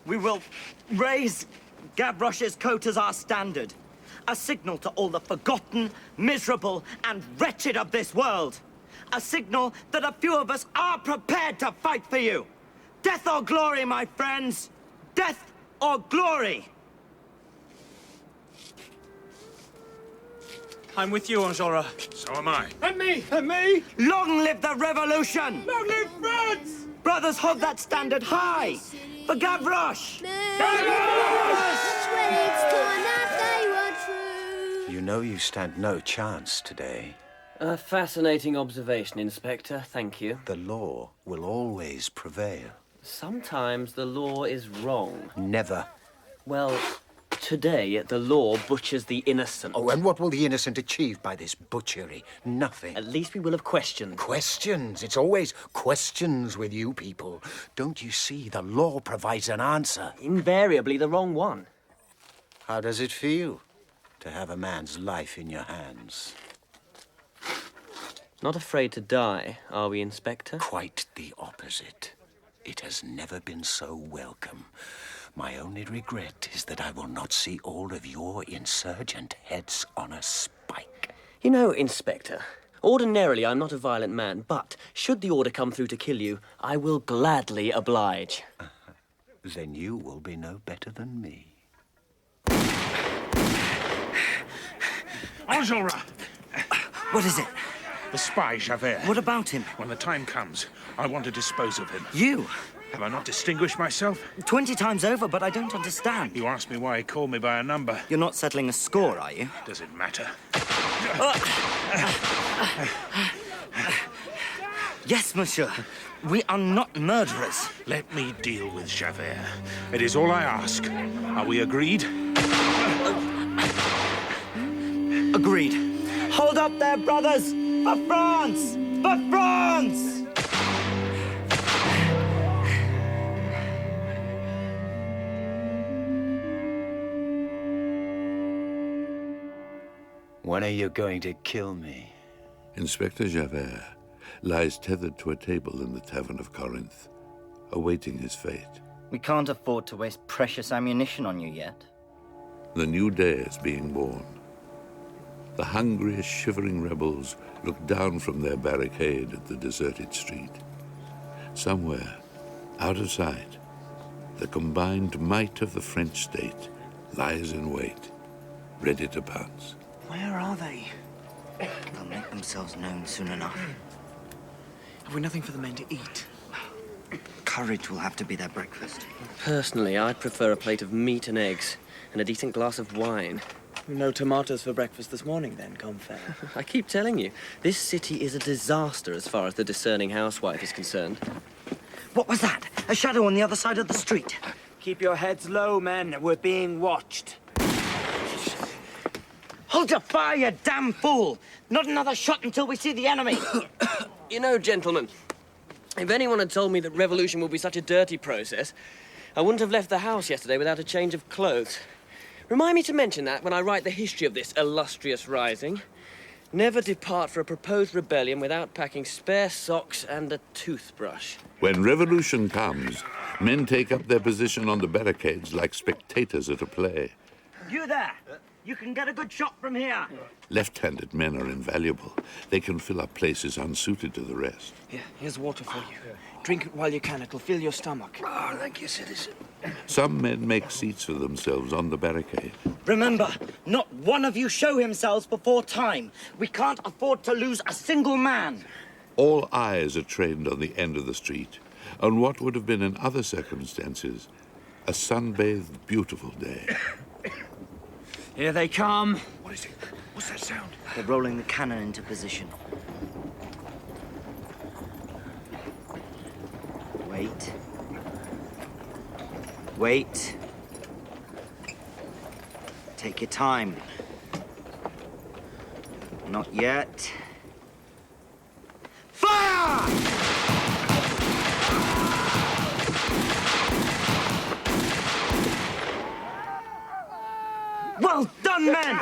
We will raise Gavroche's coat as our standard, a signal to all the forgotten, miserable, and wretched of this world. A signal that a few of us are prepared to fight for you. Death or glory, my friends. Death or glory. I'm with you, Enjolras. So am I. And me! And me! Long live the revolution! Long live France! Brothers, hold that standard high! For Gavroche! You know you stand no chance today. A fascinating observation, Inspector. Thank you. The law will always prevail. Sometimes the law is wrong. Never. Well, today the law butchers the innocent. Oh, and what will the innocent achieve by this butchery? Nothing. At least we will have questions. Questions? It's always questions with you people. Don't you see? The law provides an answer. Invariably the wrong one. How does it feel to have a man's life in your hands? Not afraid to die, are we, Inspector? Quite the opposite. It has never been so welcome. My only regret is that I will not see all of your insurgent heads on a spike. You know, Inspector, ordinarily I'm not a violent man, but should the order come through to kill you, I will gladly oblige. Then you will be no better than me. Enjolras! What is it? The spy, Javert. What about him? When the time comes, I want to dispose of him. You? Have I not distinguished myself? 20 times over, but I don't understand. You asked me why he called me by a number. You're not settling a score, are you? Does it matter? Yes, monsieur. We are not murderers. Let me deal with Javert. It is all I ask. Are we agreed? Agreed. Hold up there, brothers! For France! For France! When are you going to kill me? Inspector Javert lies tethered to a table in the Tavern of Corinth, awaiting his fate. We can't afford to waste precious ammunition on you yet. The new day is being born. The hungry, shivering rebels look down from their barricade at the deserted street. Somewhere, out of sight, the combined might of the French state lies in wait, ready to pounce. Where are they? They'll make themselves known soon enough. Have we nothing for the men to eat? Courage will have to be their breakfast. Personally, I'd prefer a plate of meat and eggs and a decent glass of wine. No tomatoes for breakfast this morning, then, Combeferre. I keep telling you, this city is a disaster as far as the discerning housewife is concerned. What was that? A shadow on the other side of the street. Keep your heads low, men. We're being watched. Hold your fire, you damn fool! Not another shot until we see the enemy. You know, gentlemen, if anyone had told me that revolution would be such a dirty process, I wouldn't have left the house yesterday without a change of clothes. Remind me to mention that when I write the history of this illustrious rising. Never depart for a proposed rebellion without packing spare socks and a toothbrush. When revolution comes, men take up their position on the barricades like spectators at a play. You there! You can get a good shot from here. Left-handed men are invaluable. They can fill up places unsuited to the rest. Here, here's water for you. Drink it while you can. It'll fill your stomach. Oh, thank you, citizen. Some men make seats for themselves on the barricade. Remember, not one of you show himself before time. We can't afford to lose a single man. All eyes are trained on the end of the street, on what would have been in other circumstances a sunbathed, beautiful day. Here they come. What is it? What's that sound? They're rolling the cannon into position. Wait. Wait. Take your time. Not yet. Fire! Well done, men!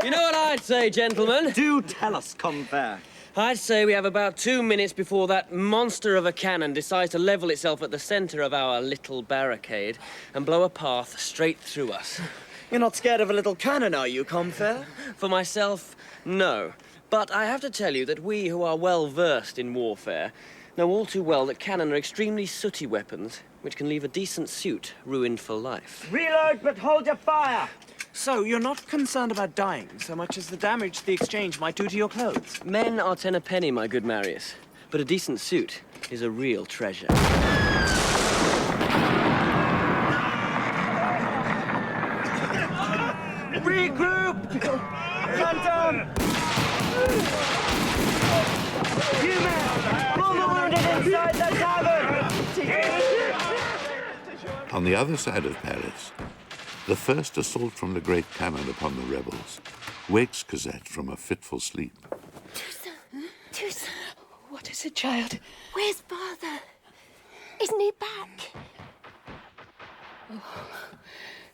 You know what I'd say, gentlemen? Do tell us, Combeferre. I'd say we have about 2 minutes before that monster of a cannon decides to level itself at the center of our little barricade and blow a path straight through us. You're not scared of a little cannon, are you, Combeferre? For myself, no. But I have to tell you that we who are well versed in warfare know all too well that cannon are extremely sooty weapons which can leave a decent suit ruined for life. Reload, but hold your fire. So, you're not concerned about dying so much as the damage the exchange might do to your clothes? Men are 10 a penny, my good Marius. But a decent suit is a real treasure. Regroup! Front on! You men! Pull the wounded inside the tavern! On the other side of Paris, the first assault from the great cannon upon the rebels wakes Cosette from a fitful sleep. Toussaint, What is it, child? where's father? Isn't he back?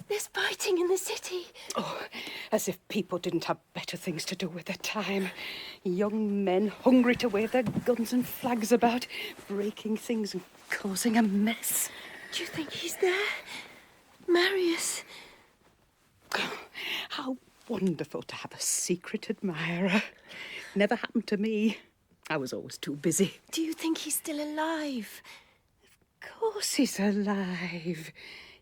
There's fighting in the city. Oh, as if people didn't have better things to do with their time. Young men hungry to wave their guns and flags about, breaking things and causing a mess. Do you think he's there? Marius. How wonderful to have a secret admirer. Never happened to me. I was always too busy. Do you think he's still alive? Of course he's alive.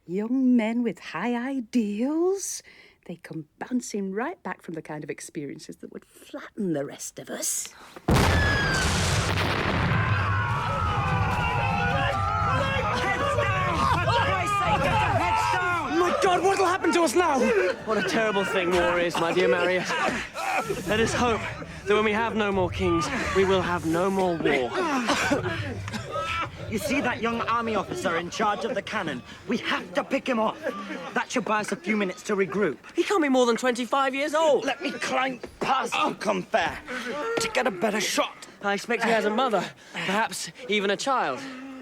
Young men with high ideals. They come bouncing right back from the kind of experiences that would flatten the rest of us. My God, what'll happen to us now? What a terrible thing war is, my dear Marius. Let us hope that when we have no more kings, we will have no more war. You see that young army officer in charge of the cannon? We have to pick him off. That should buy us a few minutes to regroup. He can't be more than 25 years old. Let me climb past you, compare, to get a better shot. I expect he has a mother, perhaps even a child.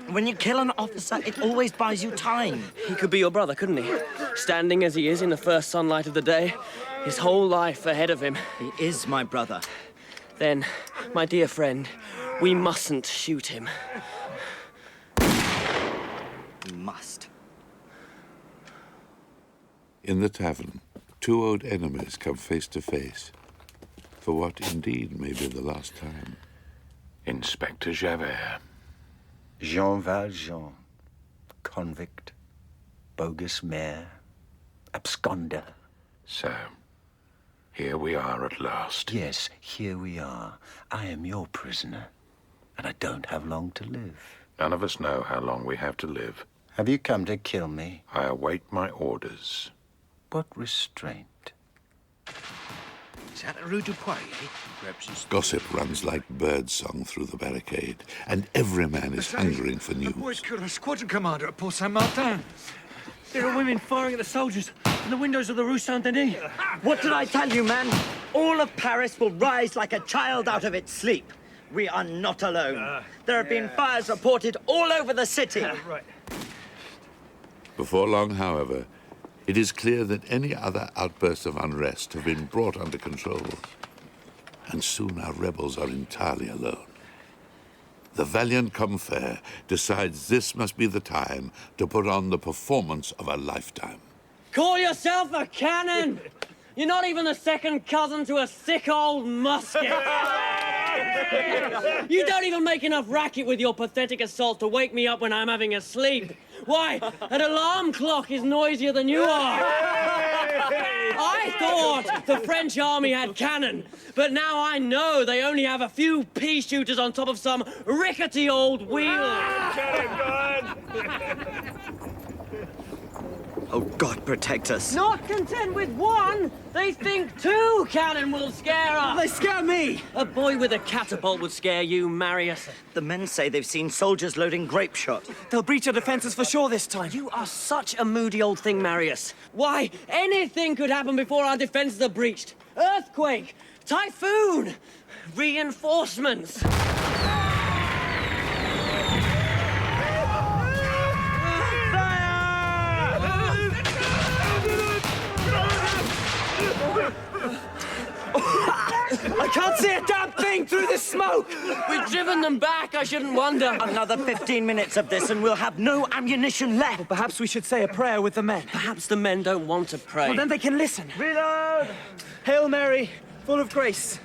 When you kill an officer, it always buys you time. He could be your brother, couldn't he? Standing as he is in the first sunlight of the day, his whole life ahead of him. He is my brother. Then, my dear friend, we mustn't shoot him. We must. In the tavern, two old enemies come face to face, for what indeed may be the last time. Inspector Javert. Jean Valjean, convict, bogus mayor, absconder. So, here we are at last. Yes, here we are. I am your prisoner, and I don't have long to live. None of us know how long we have to live. Have you come to kill me? I await my orders. What restraint? Is that a Rue du Poirier? Gossip runs like birdsong through the barricade, and every man is hungering for news. The boys killed our squadron commander at Port Saint-Martin. There are women firing at the soldiers in the windows of the Rue Saint-Denis. What did I tell you, man? All of Paris will rise like a child out of its sleep. We are not alone. There have been fires reported all over the city. Right. Before long, however, it is clear that any other outbursts of unrest have been brought under control, and soon our rebels are entirely alone. The valiant Combeferre decides this must be the time to put on the performance of a lifetime. Call yourself a cannon! You're not even a second cousin to a sick old musket. You don't even make enough racket with your pathetic assault to wake me up when I'm having a sleep. Why, an alarm clock is noisier than you are. I thought the French army had cannon, but now I know they only have a few pea shooters on top of some rickety old wheel. Oh, God protect us. Not content with one, they think two cannon will scare us. They scare me. A boy with a catapult would scare you, Marius. The men say they've seen soldiers loading grape shot. They'll breach our defenses for sure this time. You are such a moody old thing, Marius. Why, anything could happen before our defenses are breached. Earthquake, typhoon, reinforcements. I can't see a damn thing through the smoke! We've driven them back, I shouldn't wonder. Another 15 minutes of this and we'll have no ammunition left. Well, perhaps we should say a prayer with the men. Perhaps the men don't want to pray. Well, then they can listen. Reload! Hail Mary, full of grace.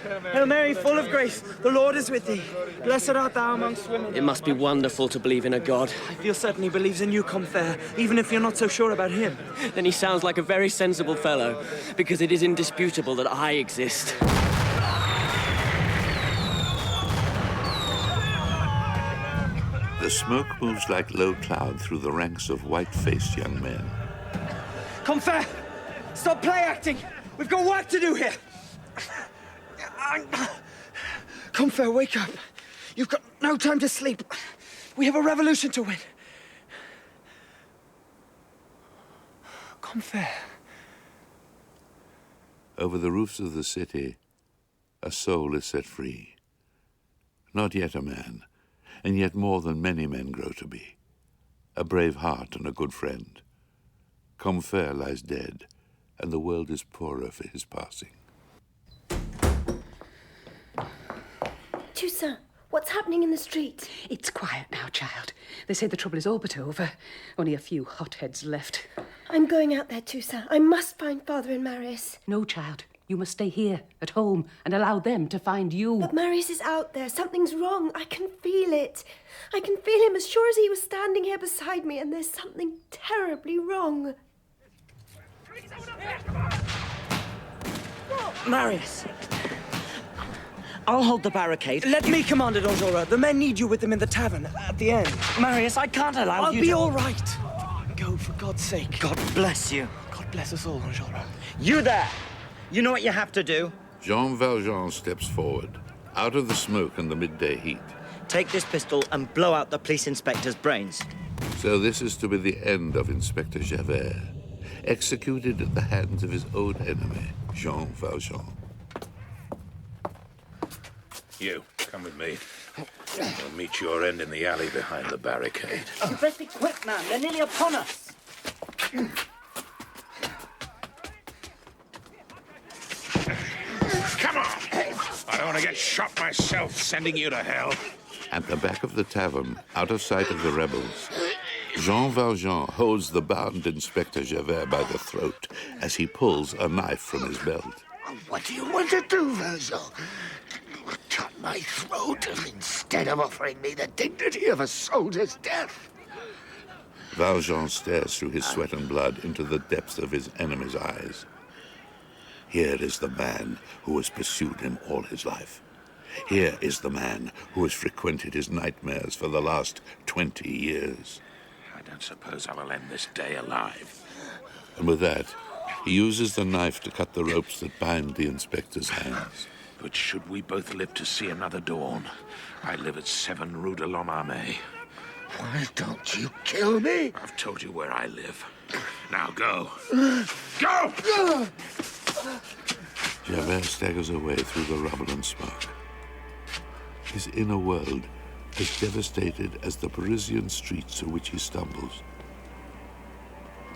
Hail Mary, full of grace, the Lord is with thee. Blessed art thou amongst women. It must be wonderful to believe in a God. I feel certain he believes in you, Combeferre, even if you're not so sure about him. Then he sounds like a very sensible fellow, because it is indisputable that I exist. The smoke moves like low cloud through the ranks of white-faced young men. Combeferre, stop play acting. We've got work to do here. Combeferre, wake up. You've got no time to sleep. We have a revolution to win. Combeferre. Over the roofs of the city, a soul is set free. Not yet a man, and yet more than many men grow to be. A brave heart and a good friend. Combeferre lies dead, and the world is poorer for his passing. Toussaint, what's happening in the street? It's quiet now, child. They say the trouble is all but over. Only a few hotheads left. I'm going out there, Toussaint. I must find Father and Marius. No, child. You must stay here, at home, and allow them to find you. But Marius is out there. Something's wrong. I can feel it. I can feel him as sure as he was standing here beside me, and there's something terribly wrong. Marius! I'll hold the barricade. Let me command it, Enjolras. The men need you with them in the tavern, at the end. Marius, I can't allow I'll you be to... all right. Go, for God's sake. God bless you. God bless us all, Enjolras. You there! You know what you have to do? Jean Valjean steps forward, out of the smoke and the midday heat. Take this pistol and blow out the police inspector's brains. So this is to be the end of Inspector Javert, executed at the hands of his own enemy, Jean Valjean. You, come with me. We'll meet your end in the alley behind the barricade. You best be quick, man. They're nearly upon us. Come on! I don't want to get shot myself, sending you to hell. At the back of the tavern, out of sight of the rebels, Jean Valjean holds the bound Inspector Javert by the throat as he pulls a knife from his belt. What do you want to do, Valjean? Cut my throat instead of offering me the dignity of a soldier's death. Valjean stares through his sweat and blood into the depths of his enemy's eyes. Here is the man who has pursued him all his life. Here is the man who has frequented his nightmares for the last 20 years. I don't suppose I will end this day alive. And with that, he uses the knife to cut the ropes that bind the inspector's hands. But should we both live to see another dawn, I live at 7 Rue de l'Homme Armé. Why don't you kill me? I've told you where I live. Now go. Go! Javert staggers away through the rubble and smoke. His inner world as devastated as the Parisian streets through which he stumbles.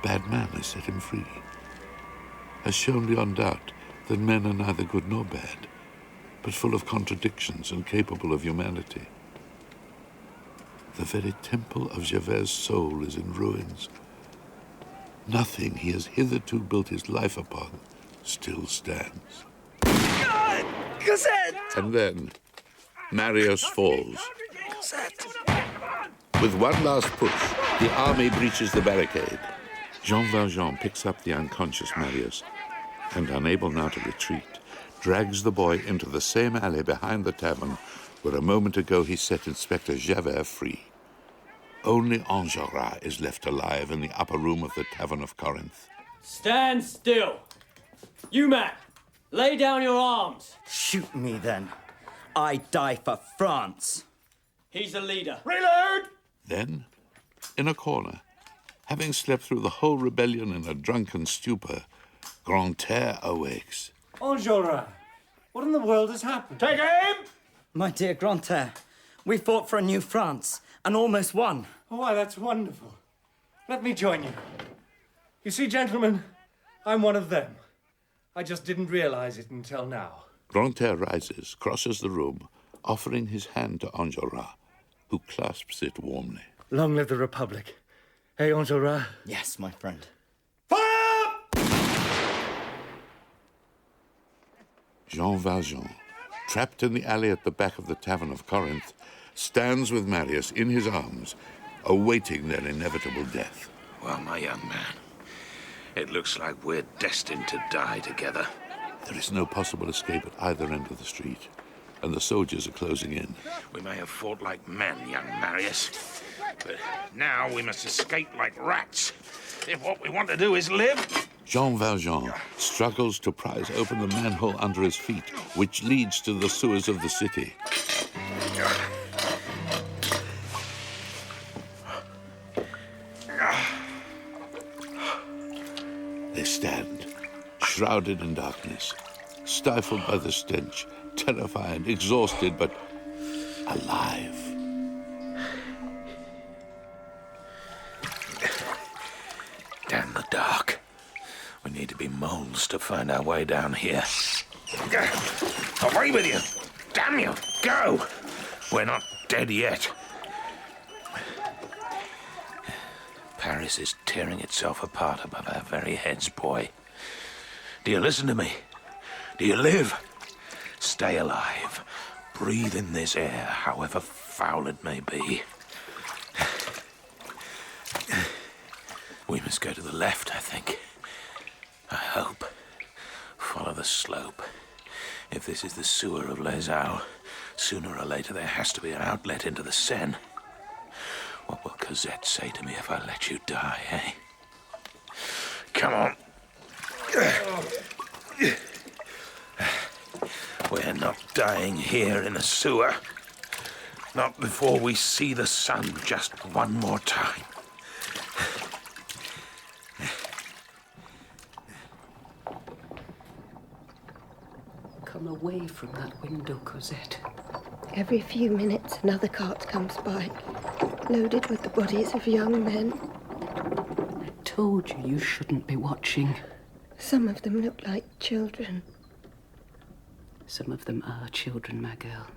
Bad man has set him free, has shown beyond doubt that men are neither good nor bad, but full of contradictions and capable of humanity. The very temple of Javert's soul is in ruins. Nothing he has hitherto built his life upon still stands. Cosette! And then, Marius falls. Cosette! With one last push, the army breaches the barricade. Jean Valjean picks up the unconscious Marius and, unable now to retreat, drags the boy into the same alley behind the tavern where a moment ago he set Inspector Javert free. Only Enjolras is left alive in the upper room of the Tavern of Corinth. Stand still! You man, lay down your arms. Shoot me then. I die for France. He's the leader. Reload! Then, in a corner, having slept through the whole rebellion in a drunken stupor, Grantaire awakes. Enjolras, what in the world has happened? Take aim! My dear Grantaire, we fought for a new France and almost won. Oh, why, that's wonderful. Let me join you. You see, gentlemen, I'm one of them. I just didn't realize it until now. Grantaire rises, crosses the room, offering his hand to Enjolras, who clasps it warmly. Long live the Republic. Hey, Enjolras? Yes, my friend. Fire! Jean Valjean, trapped in the alley at the back of the Tavern of Corinth, stands with Marius in his arms, awaiting their inevitable death. Well, my young man, it looks like we're destined to die together. There is no possible escape at either end of the street, and the soldiers are closing in. We may have fought like men, young Marius, but now we must escape like rats. If what we want to do is live... Jean Valjean struggles to prise open the manhole under his feet, which leads to the sewers of the city. They stand, shrouded in darkness, stifled by the stench, terrified, exhausted, but alive. Damn the dark. We need to be moles to find our way down here. Away with you! Damn you! Go! We're not dead yet. Paris is tearing itself apart above our very heads, boy. Do you listen to me? Do you live? Stay alive. Breathe in this air, however foul it may be. We must go to the left, I think. I hope. Follow the slope. If this is the sewer of Les Halles, sooner or later there has to be an outlet into the Seine. What will Cosette say to me if I let you die, eh? Come on. We're not dying here in a sewer. Not before we see the sun just one more time. Come away from that window, Cosette. Every few minutes another cart comes by, loaded with the bodies of young men. I told you shouldn't be watching. Some of them look like children. Some of them are children, my girl.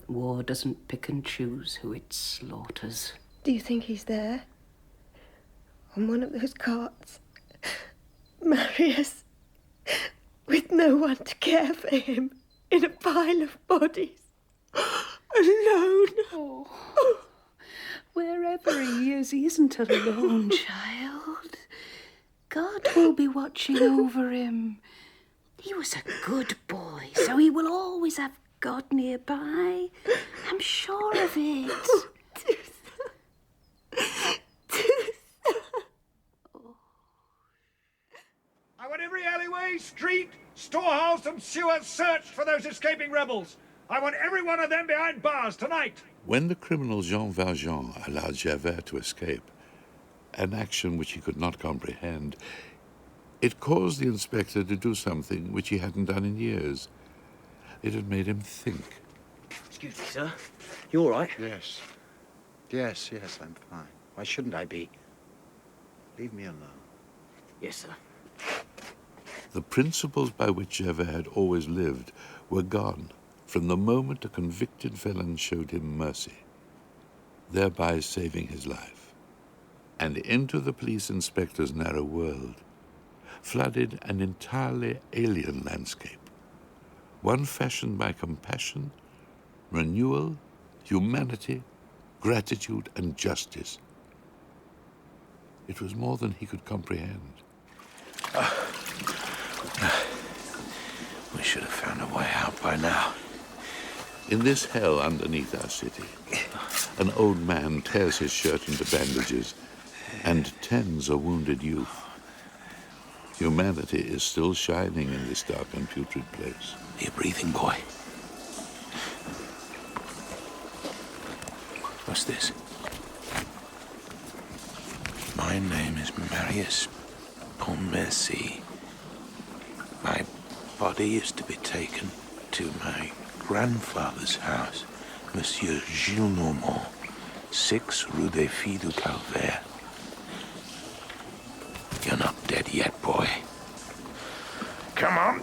War doesn't pick and choose who it slaughters. Do you think he's there? On one of those carts? Marius, with no one to care for him, in a pile of bodies. Alone. Oh. Wherever he isn't alone, child. God will be watching over him. He was a good boy, so he will always have God nearby. I'm sure of it. I want every alleyway, street, storehouse and sewer searched for those escaping rebels. I want every one of them behind bars tonight. When the criminal Jean Valjean allowed Javert to escape, an action which he could not comprehend, it caused the inspector to do something which he hadn't done in years. It had made him think. Excuse me, sir. You all right? Yes. Yes, I'm fine. Why shouldn't I be? Leave me alone. Yes, sir. The principles by which Javert had always lived were gone from the moment a convicted felon showed him mercy, thereby saving his life. And into the police inspector's narrow world flooded an entirely alien landscape, one fashioned by compassion, renewal, humanity, gratitude, and justice. It was more than he could comprehend. We should have found a way out by now. In this hell underneath our city, an old man tears his shirt into bandages and tends a wounded youth. Humanity is still shining in this dark and putrid place. Are you breathing, boy? What's this? My name is Marius Pontmercy. My body is to be taken to my grandfather's house, Monsieur Gillenormand, 6 Rue des Filles du Calvaire. You're not dead yet, boy. Come on.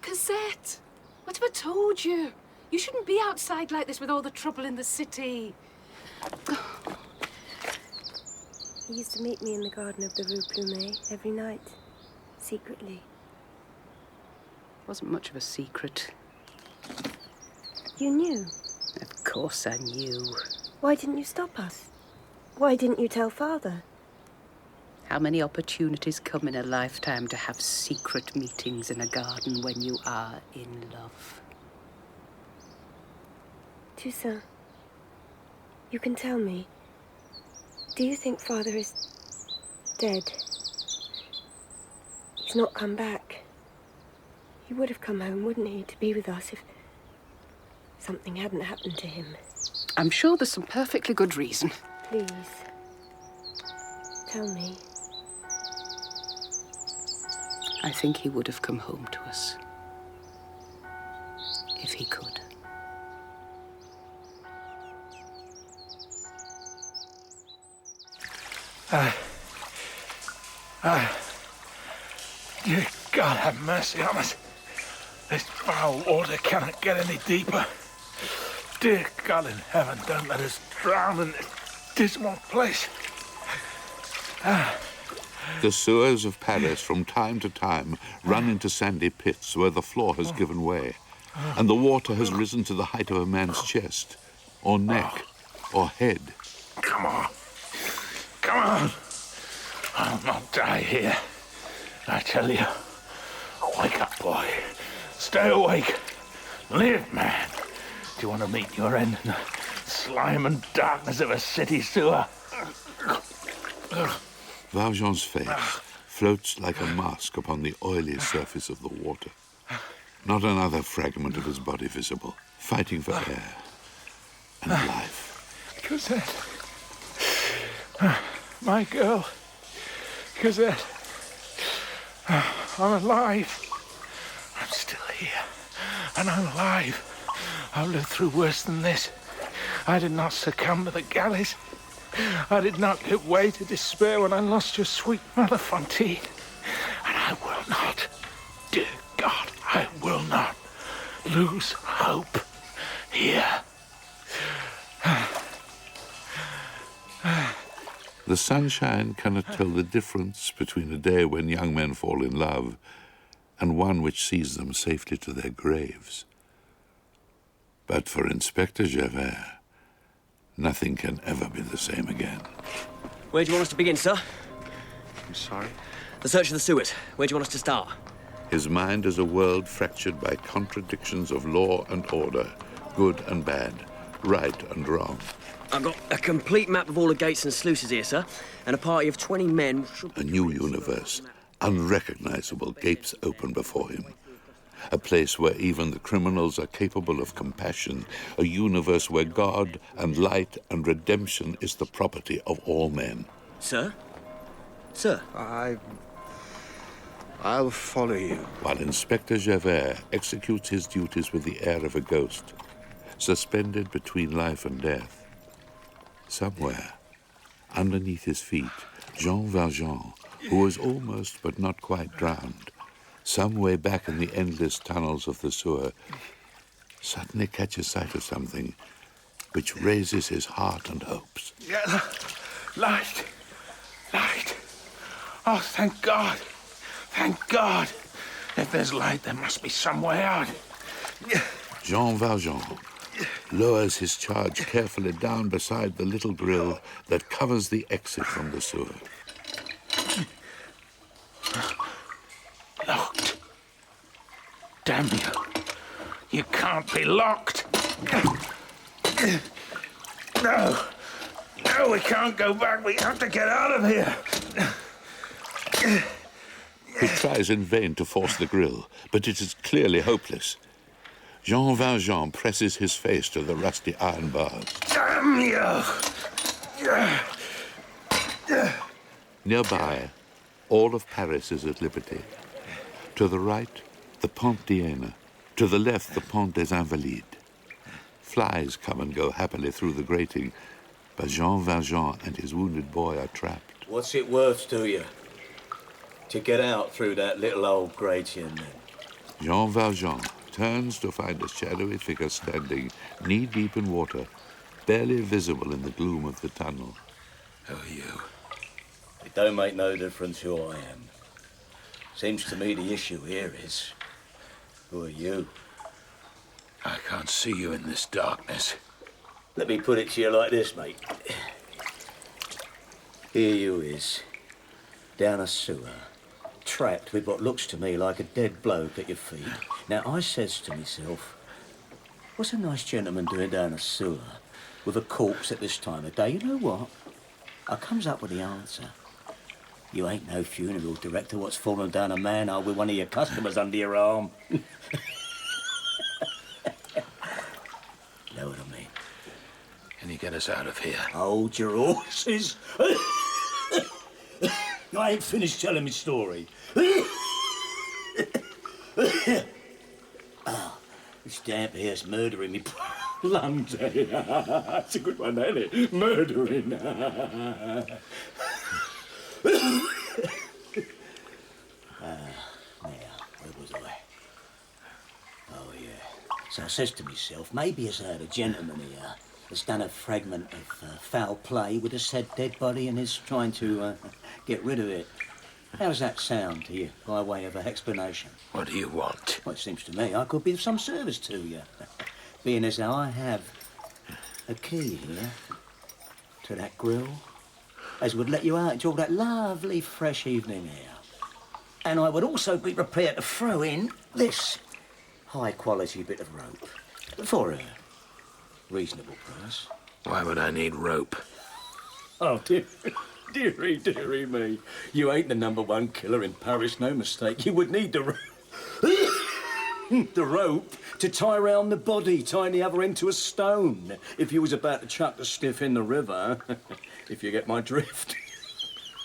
Cosette, what have I told you? You shouldn't be outside outside like this with all the trouble in the city? He used to meet me in the garden of the Rue Plumet every night, secretly. Wasn't much of a secret. You knew? Of course I knew. Why didn't you stop us? Why didn't you tell Father? How many opportunities come in a lifetime to have secret meetings in a garden when you are in love? Toussaint, you can tell me. Do you think Father is dead? He's not come back. He would have come home, wouldn't he, to be with us if something hadn't happened to him. I'm sure there's some perfectly good reason. Please, tell me. I think he would have come home to us. If he could. Dear God, have mercy on us. This foul water cannot get any deeper. Dear God in heaven, don't let us drown in this dismal place. The sewers of Paris from time to time run into sandy pits where the floor has given way, and the water has risen to the height of a man's chest, or neck, or head. Come on. Come on. I'll not die here. I tell you. Wake up, boy. Stay awake. Live, man. Do you want to meet your end in the slime and darkness of a city sewer? Valjean's face floats like a mask upon the oily surface of the water. Not another fragment of his body visible, fighting for air and life. Cosette. My girl. Cosette. I'm alive. I'm still here. And I'm alive. I've lived through worse than this. I did not succumb to the galleys. I did not give way to despair when I lost your sweet mother, Fantine. And I will not, dear God, I will not lose hope here. The sunshine cannot tell the difference between a day when young men fall in love and one which sees them safely to their graves. But for Inspector Javert, nothing can ever be the same again. Where do you want us to begin, sir? I'm sorry? The search of the sewers. Where do you want us to start? His mind is a world fractured by contradictions of law and order, good and bad, right and wrong. I've got a complete map of all the gates and sluices here, sir, and a party of 20 men. A new universe, unrecognizable, gapes open before him. A place where even the criminals are capable of compassion. A universe where God and light and redemption is the property of all men. Sir? Sir? I'll follow you. While Inspector Javert executes his duties with the air of a ghost, suspended between life and death. Somewhere, underneath his feet, Jean Valjean, who was almost but not quite drowned, some way back in the endless tunnels of the sewer, suddenly catches sight of something which raises his heart and hopes. Yeah, light. Light. Oh, thank God. Thank God. If there's light, there must be some way out. Jean Valjean lowers his charge carefully down beside the little grill that covers the exit from the sewer. Locked. Damn you. You can't be locked. No. No, we can't go back. We have to get out of here. He tries in vain to force the grill, but it is clearly hopeless. Jean Valjean presses his face to the rusty iron bars. Damn you! Nearby, all of Paris is at liberty. To the right, the Pont d'Iéna. To the left, the Pont des Invalides. Flies come and go happily through the grating, but Jean Valjean and his wounded boy are trapped. What's it worth to you to get out through that little old grating then? Jean Valjean turns to find a shadowy figure standing knee-deep in water, barely visible in the gloom of the tunnel. Who are you? It don't make no difference who I am. Seems to me the issue here is, who are you? I can't see you in this darkness. Let me put it to you like this, mate. Here you is, down a sewer, trapped with what looks to me like a dead bloke at your feet. Now, I says to myself, what's a nice gentleman doing down a sewer with a corpse at this time of day? You know what? I comes up with the answer. You ain't no funeral director what's fallen down a manhole with one of your customers under your arm. Know what I mean? Can you get us out of here? Hold your horses. I ain't finished telling me story. This damp here's murdering me lungs. That's a good one, ain't it? Murdering. Now, where was I? Oh, yeah. So I says to myself, maybe as I had a gentleman here has done a fragment of foul play with a said dead body and is trying to get rid of it. How's that sound to you, by way of an explanation? What do you want? Well, it seems to me I could be of some service to you. Being as how I have a key here to that grill, as would let you out into all that lovely fresh evening air. And I would also be prepared to throw in this high-quality bit of rope for a reasonable price. Why would I need rope? Oh, dearie me. You ain't the #1 killer in Paris, no mistake. You would need the rope to tie round the body, tying the other end to a stone, if you was about to chuck the stiff in the river, if you get my drift.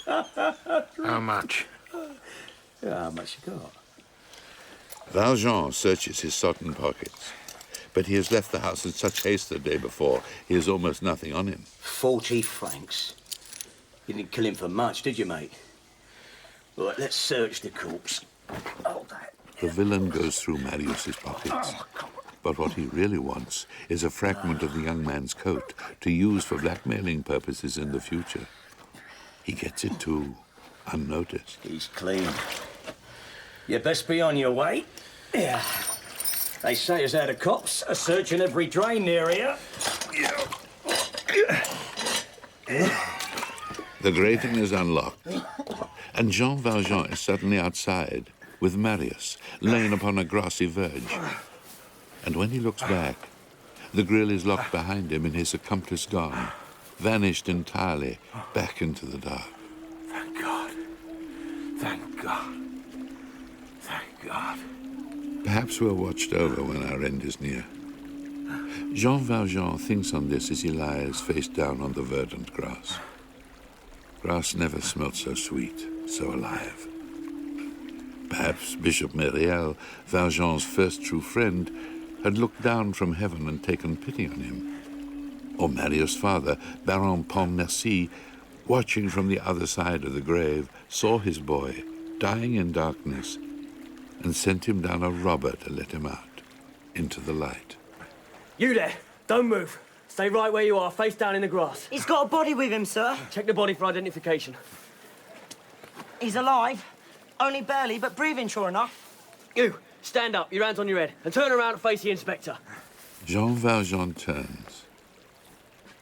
How much? How much you got? Valjean searches his sodden pockets, but he has left the house in such haste the day before, he has almost nothing on him. 40 francs. You didn't kill him for much, did you, mate? Right, let's search the corpse. Hold that. The villain goes through Marius's pockets, but what he really wants is a fragment of the young man's coat to use for blackmailing purposes in the future. He gets it too, unnoticed. He's clean. You best be on your way. Yeah. They say as how the cops are searching every drain near here. The grating is unlocked, and Jean Valjean is suddenly outside with Marius, laying upon a grassy verge. And when he looks back, the grille is locked behind him and his accomplice gone, vanished entirely back into the dark. Thank God. Thank God. Thank God. Perhaps we're watched over when our end is near. Jean Valjean thinks on this as he lies face down on the verdant grass. Grass never smelt so sweet, so alive. Perhaps Bishop Myriel, Valjean's first true friend, had looked down from heaven and taken pity on him. Or Marius' father, Baron Pontmercy, watching from the other side of the grave, saw his boy dying in darkness and sent him down a robber to let him out into the light. You there, don't move. Stay right where you are, face down in the grass. He's got a body with him, sir. Check the body for identification. He's alive. Only barely, but breathing sure enough. You, stand up, your hands on your head, and turn around and face the inspector. Jean Valjean turns,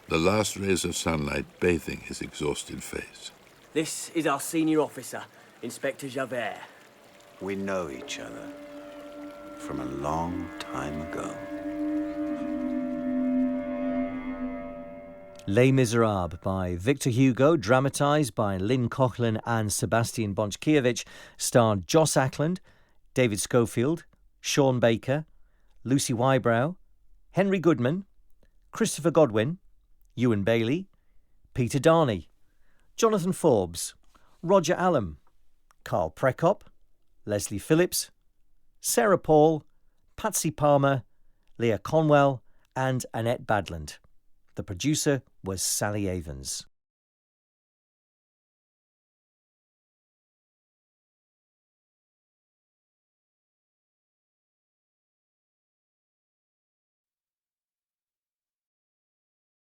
the last rays of sunlight bathing his exhausted face. This is our senior officer, Inspector Javert. We know each other from a long time ago. Les Misérables by Victor Hugo, dramatised by Lynn Coughlin and Sebastian Bonchkiewicz, starred Joss Ackland, David Schofield, Sean Baker, Lucy Wybrow, Henry Goodman, Christopher Godwin, Ewan Bailey, Peter Darnay, Jonathan Forbes, Roger Allam, Carl Prekop, Leslie Phillips, Sarah Paul, Patsy Palmer, Leah Conwell and Annette Badland. The producer was Sally Avens.